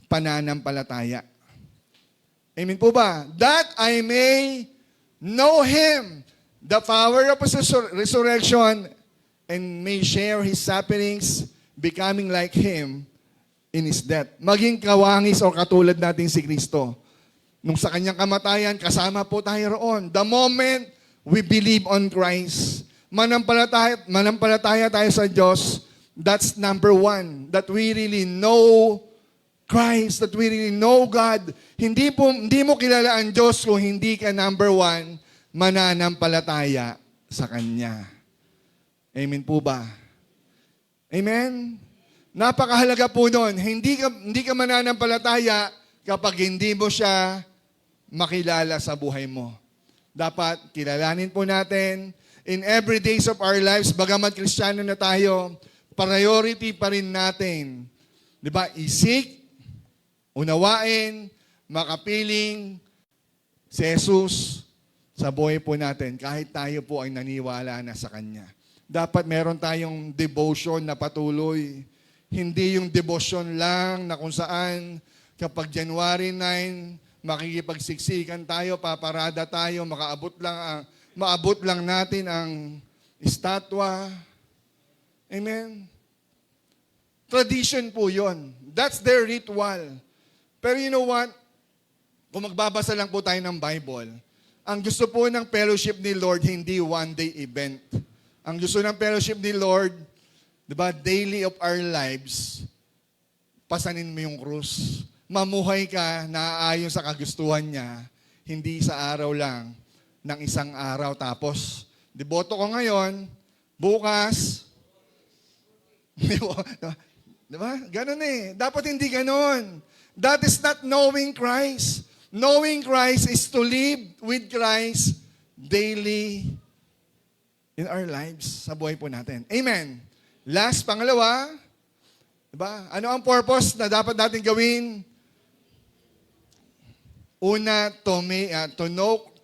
pananampalataya. Amen po ba? That I may know Him, the power of His resurrection, and may share His sufferings, becoming like Him in His death. Maging kawangis o katulad natin si Kristo. Nung sa Kanyang kamatayan, kasama po tayo roon. The moment we believe on Christ, manampalataya tayo sa Diyos, that's number 1, that we really know Christ, that we really know God. Hindi mo kilala ang Diyos kung hindi ka number one, mananampalataya sa Kanya. Amen po ba? Amen? Napakahalaga po nun. Hindi ka mananampalataya kapag hindi mo siya makilala sa buhay mo. Dapat kilalanin po natin in every days of our lives, bagamat Kristiyano na tayo, priority pa rin natin. Di ba? Isik, unawain, makapiling si Jesus sa buhay po natin kahit tayo po ay naniwala na sa Kanya. Dapat meron tayong devotion na patuloy. Hindi yung devotion lang na kung saan kapag January 9, makikipagsiksikan tayo, paparada tayo, maabot lang natin ang estatwa. Amen? Tradition po yon. That's their ritual. Pero you know what? Kung magbabasa lang po tayo ng Bible, ang gusto po ng fellowship ni Lord, hindi one-day event. Ang gusto ng fellowship ni Lord, diba, daily of our lives, pasanin mo yung krus. Mamuhay ka na ayon sa kagustuhan niya, hindi sa araw lang ng isang araw. Tapos, deboto ko ngayon, bukas, diba? Ganon eh. Dapat hindi ganon. That is not knowing Christ. Knowing Christ is to live with Christ daily in our lives, sa buhay po natin. Amen. Last, pangalawa, diba? Ano ang purpose na dapat natin gawin? Una, to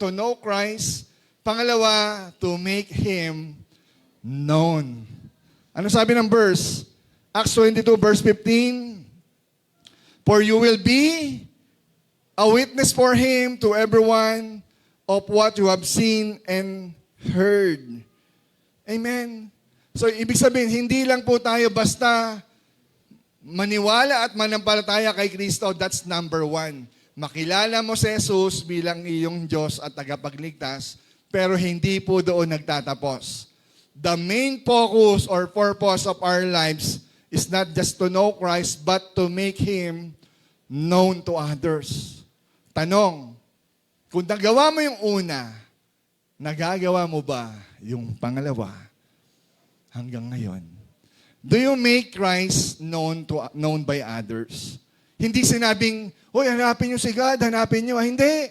know Christ. Pangalawa, to make Him known. Ano sabi ng verse? Acts 22 verse 15. For you will be a witness for Him to everyone of what you have seen and heard. Amen. So, ibig sabihin, hindi lang po tayo basta maniwala at manampalataya kay Kristo. That's number one. Makilala mo si Jesus bilang iyong Diyos at tagapagligtas, pero hindi po doon nagtatapos. The main focus or purpose of our lives is not just to know Christ, but to make Him known to others. Tanong, kung nagawa mo yung una, nagagawa mo ba yung pangalawa hanggang ngayon? Do you make Christ known by others? Hindi sinabing, hoy, hanapin niyo si God, hanapin niyo. Hindi.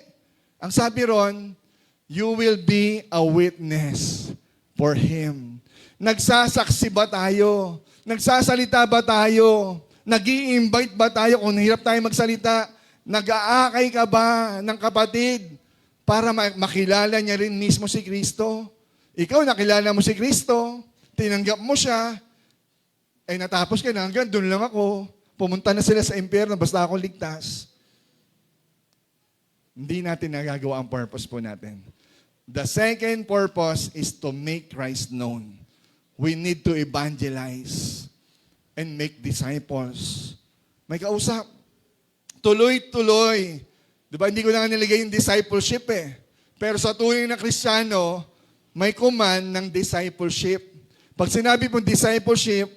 Ang sabi ron, you will be a witness for Him. Nagsasaksi ba tayo? Nagsasalita ba tayo? Nag-i-invite ba tayo? Kung nahirap tayo magsalita, nag-aakay ka ba ng kapatid para makilala niya rin mismo si Kristo? Ikaw, nakilala mo si Kristo, tinanggap mo siya, ay natapos ka na, hanggang doon lang ako. Pumunta na sila sa impyerno, basta ako ligtas. Hindi natin nagagawa ang purpose po natin. The second purpose is to make Christ known. We need to evangelize and make disciples. May kausap. Tuloy-tuloy. Diba, hindi ko na nilagay yung discipleship eh. Pero sa tunay na Kristiyano, may command ng discipleship. Pag sinabi pong discipleship,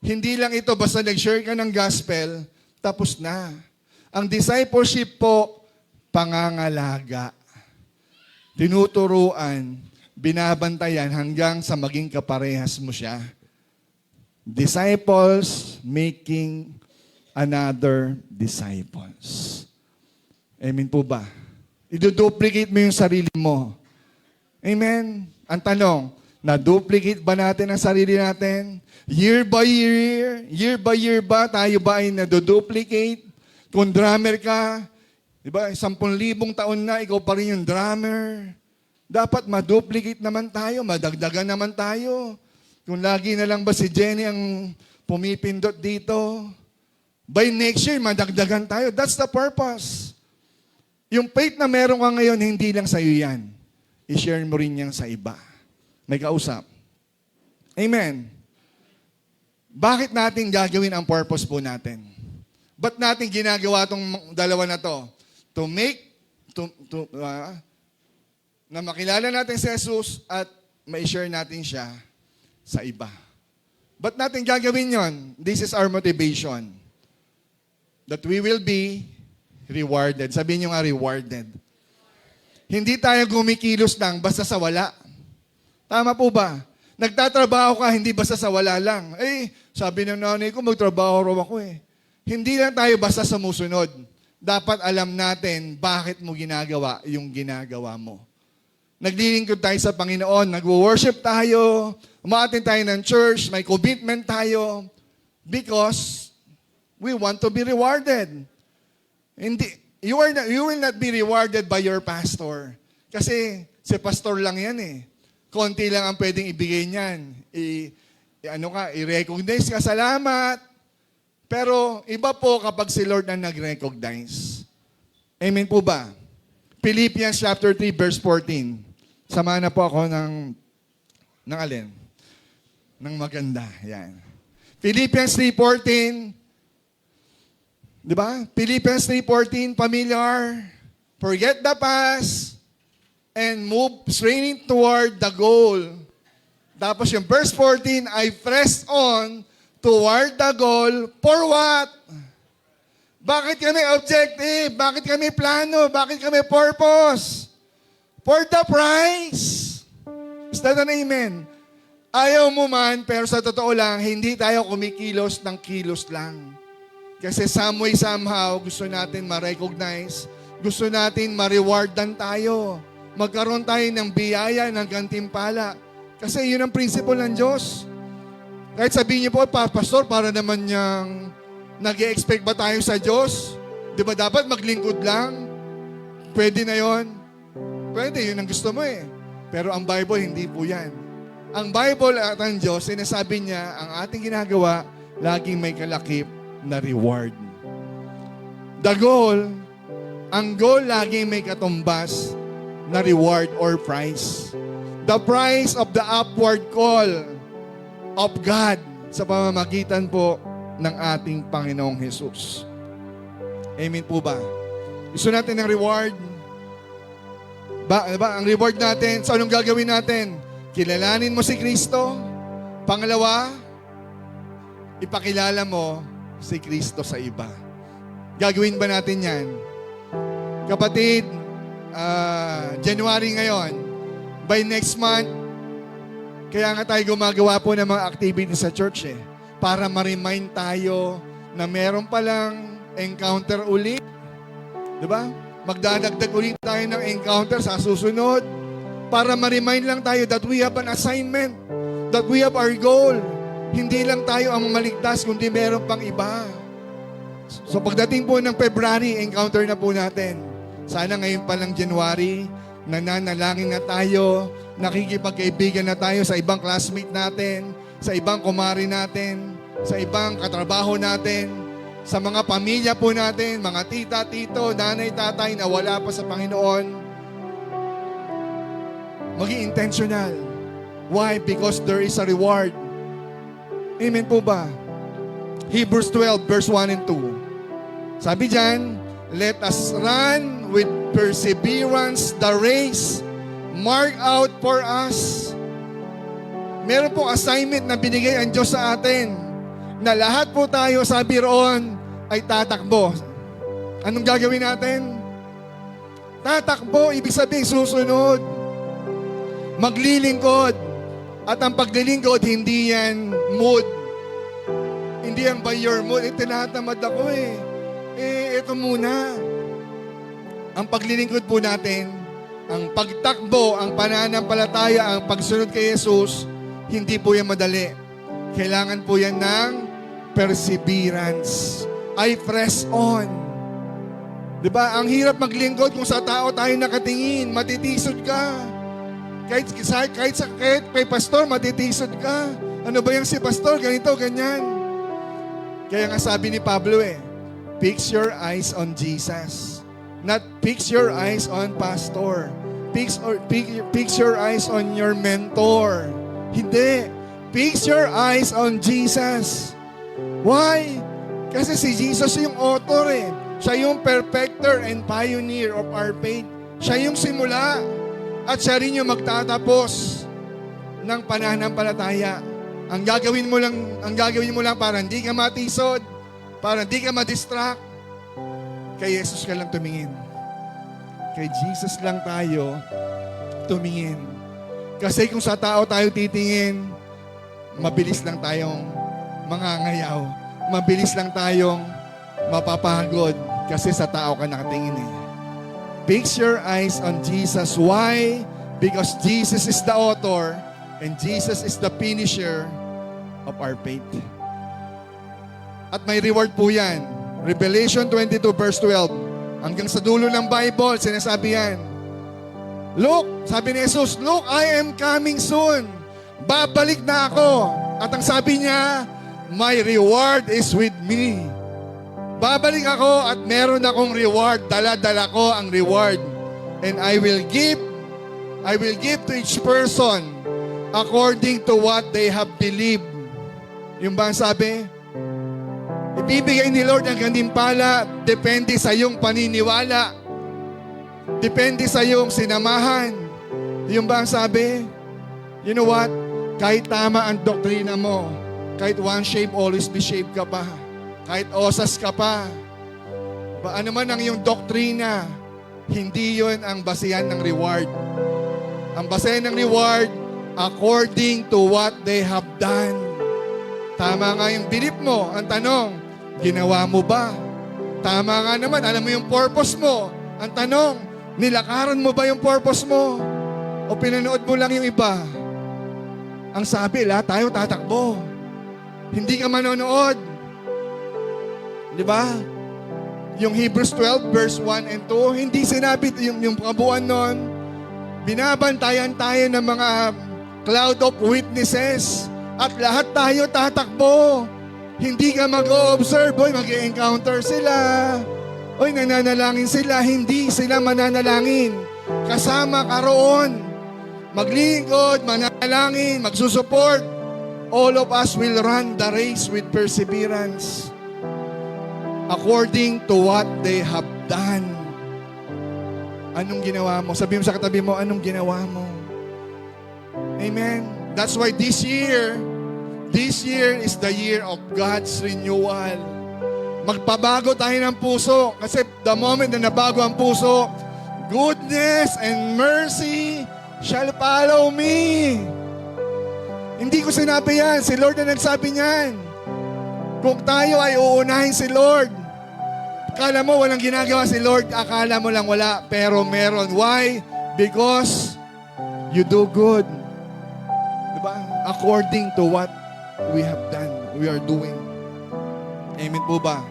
hindi lang ito basta nag-share ka ng gospel, tapos na. Ang discipleship po, pangangalaga. Tinuturuan, binabantayan hanggang sa maging kaparehas mo siya. Disciples making another disciples. Amen po ba? I-duplicate mo yung sarili mo. Amen? Ang tanong, na-duplicate ba natin ang sarili natin? Year by year ba, tayo ba ay na-duplicate? Kung drummer ka, di ba, 10,000 taon na, ikaw pa rin yung drummer. Dapat ma-duplicate naman tayo, madagdagan naman tayo. Kung lagi na lang ba si Jenny ang pumipindot dito, by next year, madagdagan tayo. That's the purpose. Yung faith na meron ka ngayon, hindi lang sa'yo yan. I-share mo rin yan sa iba. May kausap. Amen. Bakit natin gagawin ang purpose po natin? Ba't natin ginagawa itong dalawa na to? Na makilala natin si Jesus at ma-share natin siya sa iba. Ba't natin gagawin yon? This is our motivation. that we will be rewarded. Sabihin nyo nga, rewarded. Hindi tayo gumikilos lang basta sa wala. Tama po ba? Nagtatrabaho ka, hindi basta sa wala lang. Sabi ng nanay ko, magtrabaho raw ako eh. Hindi lang tayo basta sumusunod. Dapat alam natin bakit mo ginagawa yung ginagawa mo. Naglilingkod tayo sa Panginoon, nagwo-worship tayo, umaattend tayo ng church, may commitment tayo, because we want to be rewarded. You will not be rewarded by your pastor. Kasi si pastor lang yan eh. Konti lang ang pwedeng ibigay niyan. I-recognize ka, salamat. Pero iba po kapag si Lord na nag-recognize. Amen po ba? Philippians chapter 3 verse 14. Samahan na po ako ng alin? Ng maganda. Yan. Philippians 3:14. Di ba? Philippians 3:14, familiar. Forget the past and move straight toward the goal. Tapos yung verse 14, I press on toward the goal. For what? Bakit kami objective? Bakit kami plano? Bakit kami purpose? For the prize. Is that an amen? Ayaw mo man, pero sa totoo lang, hindi tayo kumikilos ng kilos lang. Kasi some way, somehow, gusto natin ma-recognize, gusto natin ma-rewardan tayo. Magkaroon tayo ng biyaya, ng gantimpala. Kasi yun ang principle ng Diyos. Kahit sabihin niyo po, Pastor, para naman niyang nag-e-expect ba tayo sa Diyos? Di ba dapat maglingkod lang? Pwede na yon. Pwede, yun ang gusto mo eh. Pero ang Bible, hindi po yan. Ang Bible at ang Diyos, sinasabi niya, ang ating ginagawa, laging may kalakip na reward. The goal, ang goal laging may katumbas na reward or prize. The prize of the upward call of God sa pamamagitan po ng ating Panginoong Jesus. Amen po ba? Gusto natin ng reward? Ang reward natin, so anong gagawin natin? Kilalanin mo si Kristo. Pangalawa, ipakilala mo si Kristo sa iba. Gagawin ba natin yan? Kapatid, January ngayon, by next month, kaya nga tayo gumagawa po ng mga activities sa church para ma-remind tayo na meron palang encounter ulit. Diba? Magdadagdag ulit tayo ng encounter sa susunod para ma-remind lang tayo that we have an assignment, that we have our goal. Hindi lang tayo ang maligtas, kundi meron pang iba. So pagdating po ng February, encounter na po natin. Sana ngayon pa lang January, nananalangin na tayo, nakikipagkaibigan na tayo sa ibang classmate natin, sa ibang kumari natin, sa ibang katrabaho natin, sa mga pamilya po natin, mga tita, tito, nanay, tatay na wala pa sa Panginoon. Maging intentional. Why? Because there is a reward. Amen po ba? Hebrews 12 verse 1 and 2. Sabi dyan, let us run with perseverance the race marked out for us. Meron po assignment na binigay ang Diyos sa atin na lahat po tayo, sabi roon, ay tatakbo. Anong gagawin natin? Tatakbo, ibig sabihin susunod. Maglilingkod. At ang paglilingkod, hindi yan mood. Hindi yan by your mood. Tinatamad ako ito muna. Ang paglilingkod po natin, ang pagtakbo, ang pananampalataya, ang pagsunod kay Jesus, hindi po yan madali. Kailangan po yan ng perseverance. I press on. Diba? Ang hirap maglingkod kung sa tao tayo nakatingin. Matitisod ka. Kahit kay pastor, matitisod ka. Ano ba yung si pastor? Ganito, ganyan. Kaya nga sabi ni Pablo fix your eyes on Jesus. Not fix your eyes on pastor. Fix your eyes on your mentor. Hindi. Fix your eyes on Jesus. Why? Kasi si Jesus yung author Siya yung perfecter and pioneer of our faith. Siya yung simula. At siya rin yung magtatapos ng pananampalataya. Ang gagawin mo lang para hindi ka matisod, para hindi ka ma-distract, Kay Jesus ka lang tumingin. Kay Jesus lang tayo tumingin. Kasi kung sa tao tayo titingin, mabilis lang tayong mangangayaw. Mabilis lang tayong mapapagod kasi sa tao ka nakatingin eh. Fix your eyes on Jesus. Why? Because Jesus is the author and Jesus is the finisher of our faith. At may reward po yan. Revelation 22 verse 12. Hanggang sa dulo ng Bible, sinasabi yan. Look, sabi ni Jesus, look, I am coming soon. Babalik na ako. At ang sabi niya, my reward is with me. Babalik ako at meron akong reward. Dala-dala ko ang reward. And I will give to each person according to what they have believed. Yung ba ang sabi? Ibibigay ni Lord ang gantimpala depende sa iyong paniniwala. Depende sa iyong sinamahan. Yung ba ang sabi? You know what? Kahit tama ang doktrina mo, kahit one shape, always be shape ka pa. Kahit osas ka pa. Ano man ang iyong doktrina, hindi yon ang basehan ng reward. Ang basehan ng reward, according to what they have done. Tama nga yung belief mo. Ang tanong, ginawa mo ba? Tama nga naman, alam mo yung purpose mo. Ang tanong, nilakaran mo ba yung purpose mo? O pinanood mo lang yung iba? Ang sabi, lahat tayo tatakbo. Hindi ka manonood. Di ba? Yung Hebrews 12 verse 1 and 2, hindi sinabi yung kabuuan nun. Binabantayan tayo ng mga cloud of witnesses. At lahat tayo tatakbo. Hindi ka mag-o-observe, mag-e-encounter sila. Nananalangin sila. Hindi sila mananalangin. Kasama ka roon. Maglingkod, manalangin, magsusupport. All of us will run the race with perseverance according to what they have done. Anong ginawa mo? Sabi mo sa katabi mo, anong ginawa mo? Amen. That's why this year is the year of God's renewal. Magpabago tayo ng puso. Kasi the moment na nabago ang puso, goodness and mercy shall follow me. Hindi ko sinabi yan. Si Lord na nagsabi niyan. Kung tayo ay uunahin si Lord, akala mo walang ginagawa si Lord, akala mo lang wala, pero meron. Why? Because you do good. Diba? According to what we have done, we are doing. Amen po ba?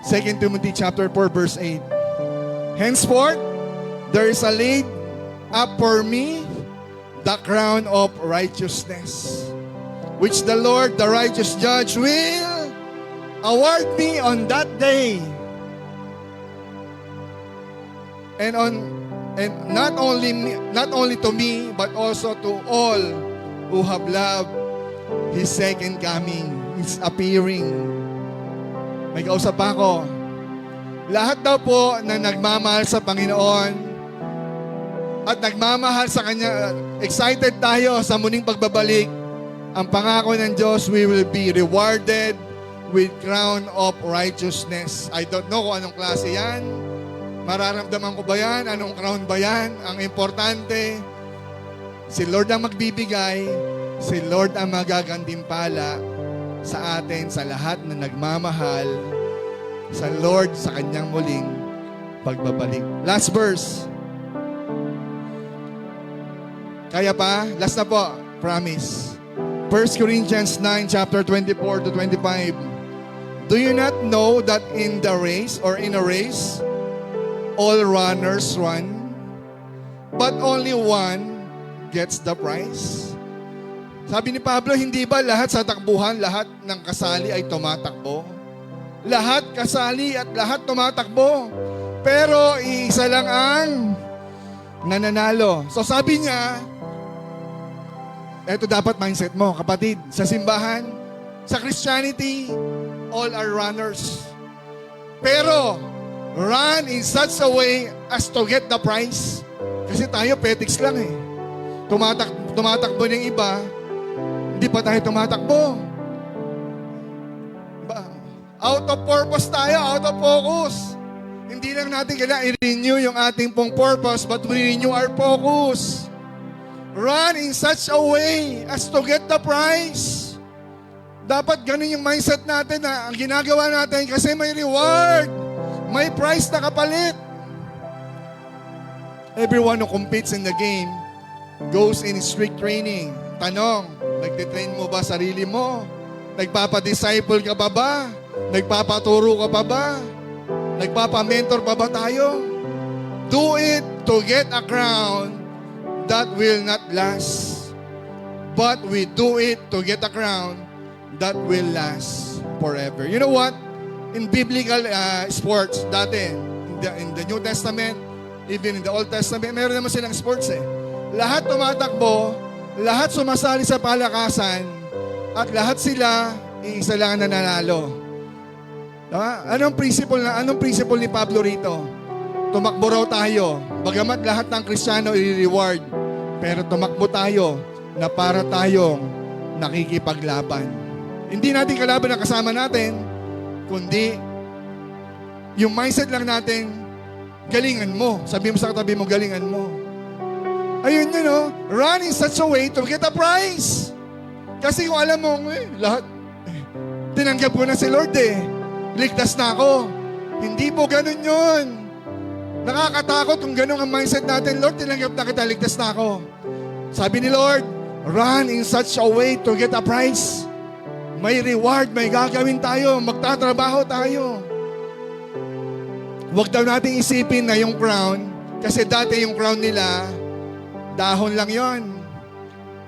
2 Timothy chapter 4 verse 8. Henceforth, there is a laid up for me the crown of righteousness, which the Lord, the righteous judge, will award me on that day. And not only to me, but also to all who have loved His second coming, His appearing. May kausap pa ako. Lahat daw po na nagmamahal sa Panginoon at nagmamahal sa Kanya, excited tayo sa muling pagbabalik. Ang pangako ng Diyos, we will be rewarded with crown of righteousness. I don't know kung anong klase yan. Mararamdaman ko ba yan? Anong crown ba yan? Ang importante, si Lord ang magbibigay, si Lord ang magagantimpala sa atin, sa lahat na nagmamahal sa Lord sa Kanyang muling pagbabalik. Last verse. Kaya pa? Last na po. Promise. 1 Corinthians 9, chapter 24 to 25. Do you not know that in a race, all runners run, but only one gets the prize? Sabi ni Pablo, hindi ba lahat sa takbuhan, lahat ng kasali ay tumatakbo? Lahat kasali at lahat tumatakbo. Pero isa lang ang nananalo. So sabi niya, eto dapat mindset mo, kapatid, sa simbahan, sa Christianity, all are runners. Pero, run in such a way as to get the prize. Kasi tayo, petics lang eh. Tumatakbo ng iba, hindi pa tayo tumatakbo. Out of purpose tayo, out of focus. Hindi lang natin kailangan i-renew yung ating pong purpose, but we renew our focus. Run in such a way as to get the prize. Dapat ganun yung mindset natin na ang ginagawa natin kasi may reward. May prize na kapalit. Everyone who competes in the game goes in strict training. Tanong, nagtitrain mo ba sarili mo? Nagpapadisciple ka pa ba? Nagpapaturo ka pa ba? Nagpapamentor pa ba tayo? Do it to get a crown that will not last. But we do it to get a crown that will last forever. You know what? In biblical sports, dati, in the New Testament, even in the Old Testament, meron naman silang sports eh. Lahat tumatakbo, lahat sumasali sa palakasan, at lahat sila, iisa lang na nanalo. Diba? Anong principle ni Pablo rito? Tumakbo raw tayo, bagamat lahat ng Kristiyano i-reward, pero tumakbo tayo na para tayong nakikipaglaban. Hindi natin kalaban ang kasama natin, kundi yung mindset lang natin, galingan mo. Sabi mo sa katabi mo, galingan mo. Ayun yun, no? Run in such a way to get a prize. Kasi kung alam mo, lahat, tinanggap ko na si Lord eh. Ligtas na ako. Hindi po ganun yun. Nakakatakot kung ganun ang mindset natin. Lord, tinanggap na kita, ligtas na ako. Sabi ni Lord, run in such a way to get a prize. May reward, may gagawin tayo, magtatrabaho tayo. Huwag daw natin isipin na yung crown, kasi dati yung crown nila, dahon lang yon.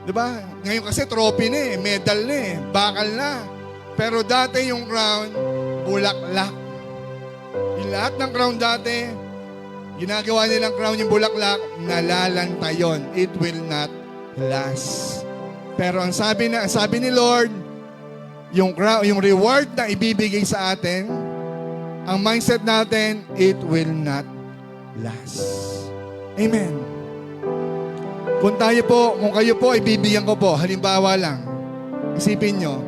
Diba? Ngayon kasi trophy na eh, medal na eh, bakal na. Pero dati yung crown, bulaklak. Yung lahat ng crown dati, ginagawa nilang crown yung bulaklak, nalalanta yon. It will not last. Pero ang sabi ni Lord, yung reward na ibibigay sa atin, ang mindset natin, it will not last. Amen. Kung kayo po, ibibigyan ko po, halimbawa lang, isipin nyo,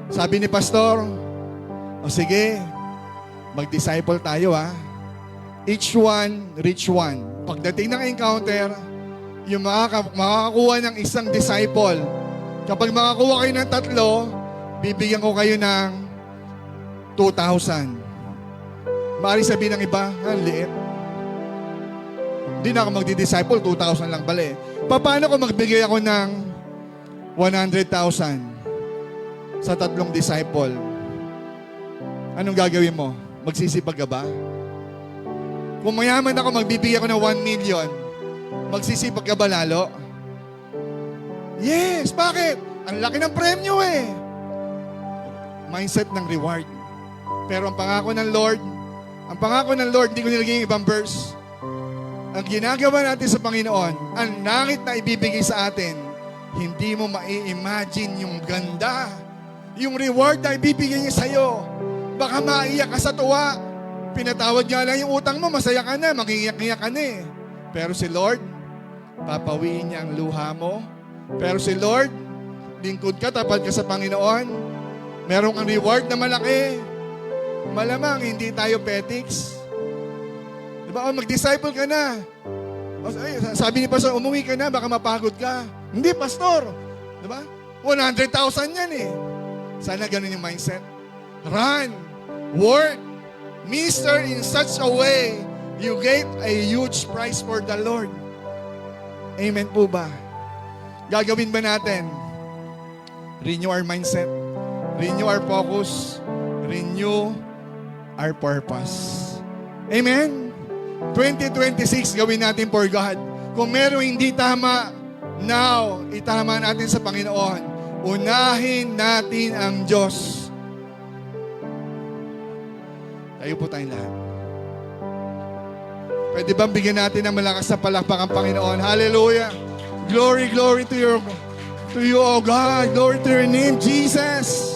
sabi ni Pastor, o sige, mag-disciple tayo ha. Each one, reach one. Pagdating ng encounter, yung makakakuha ng isang disciple, kapag makakuha kayo ng 3, bibigyan ko kayo ng 2,000. Maaari sabihin ng iba, liit. Hindi na ako magdi-disciple, 2,000 lang pala eh. Paano kung magbigay ako ng 100,000 sa 3 disciple? Anong gagawin mo? Magsisipag ka ba? Kung mayaman ako, magbibigay ako ng 1 million, magsisipag ka ba lalo? Yes! Bakit? Ang laki ng premyo eh. Mindset ng reward. Pero ang pangako ng Lord, hindi ko nilagay yung ibang verse. Ang ginagawa natin sa Panginoon, ang langit na ibibigay sa atin, hindi mo mai-imagine yung ganda, yung reward na ibibigay niya sa'yo. Baka maiyak ka sa tuwa. Pinatawad niya lang yung utang mo, masaya ka na, magiiyak-iyak ka na eh. Pero si Lord, papawiin niya ang luha mo. Pero si Lord, lingkod ka, tapat ka sa Panginoon, meron kang reward na malaki. Malamang hindi tayo petics. Diba? O mag-disciple ka na. O, sabi ni Pastor, umuwi ka na, baka mapagod ka. Hindi, Pastor. Diba? 100,000 yan eh. Sana ganun yung mindset. Run. Work. Minister in such a way, you get a huge prize for the Lord. Amen po ba? Gagawin ba natin? Renew our mindset. Renew our focus. Renew our purpose. Amen? 2026, gawin natin for God. Kung meron hindi tama, now, itama natin sa Panginoon. Unahin natin ang Diyos. Tayo po tayong lahat. Pwede bang bigyan natin ng malakas na palakpak ang Panginoon? Hallelujah! Glory, glory to you, oh God. Glory to your name, Jesus.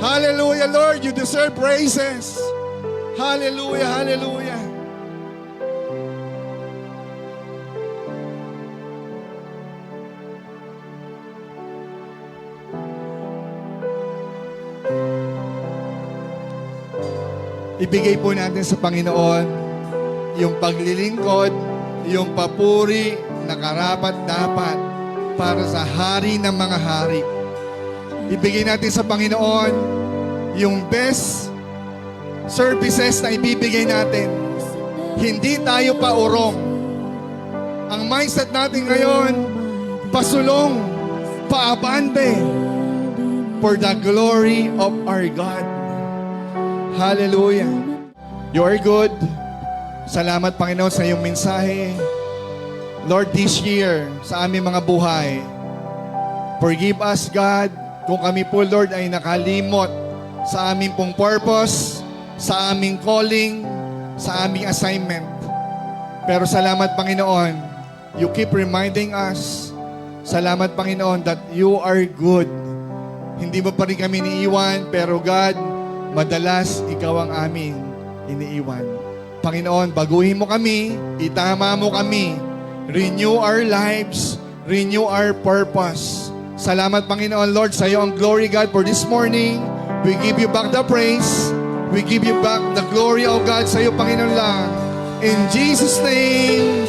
Hallelujah, Lord. You deserve praises. Hallelujah, hallelujah. Ibigay po natin sa Panginoon yung paglilingkod, yung papuri na karapat-dapat para sa hari ng mga hari. Ibigay natin sa Panginoon yung best services na ibibigay natin. Hindi tayo paurong. Ang mindset natin ngayon, pasulong, paabante, for the glory of our God. Hallelujah. You are good. Salamat, Panginoon, sa iyong mensahe. Lord, this year, sa aming mga buhay, forgive us, God, kung kami po, Lord, ay nakalimot sa aming pong purpose, sa aming calling, sa aming assignment. Pero salamat, Panginoon, you keep reminding us. Salamat, Panginoon, that you are good. Hindi mo pa rin kami iniiwan, pero God, madalas ikaw ang aming iniiwan. Panginoon, baguhin mo kami, itama mo kami, renew our lives, renew our purpose. Salamat, Panginoon, Lord, sa iyo ang glory, God, for this morning. We give you back the praise. We give you back the glory, O God, sa iyo, Panginoon lang. In Jesus' name,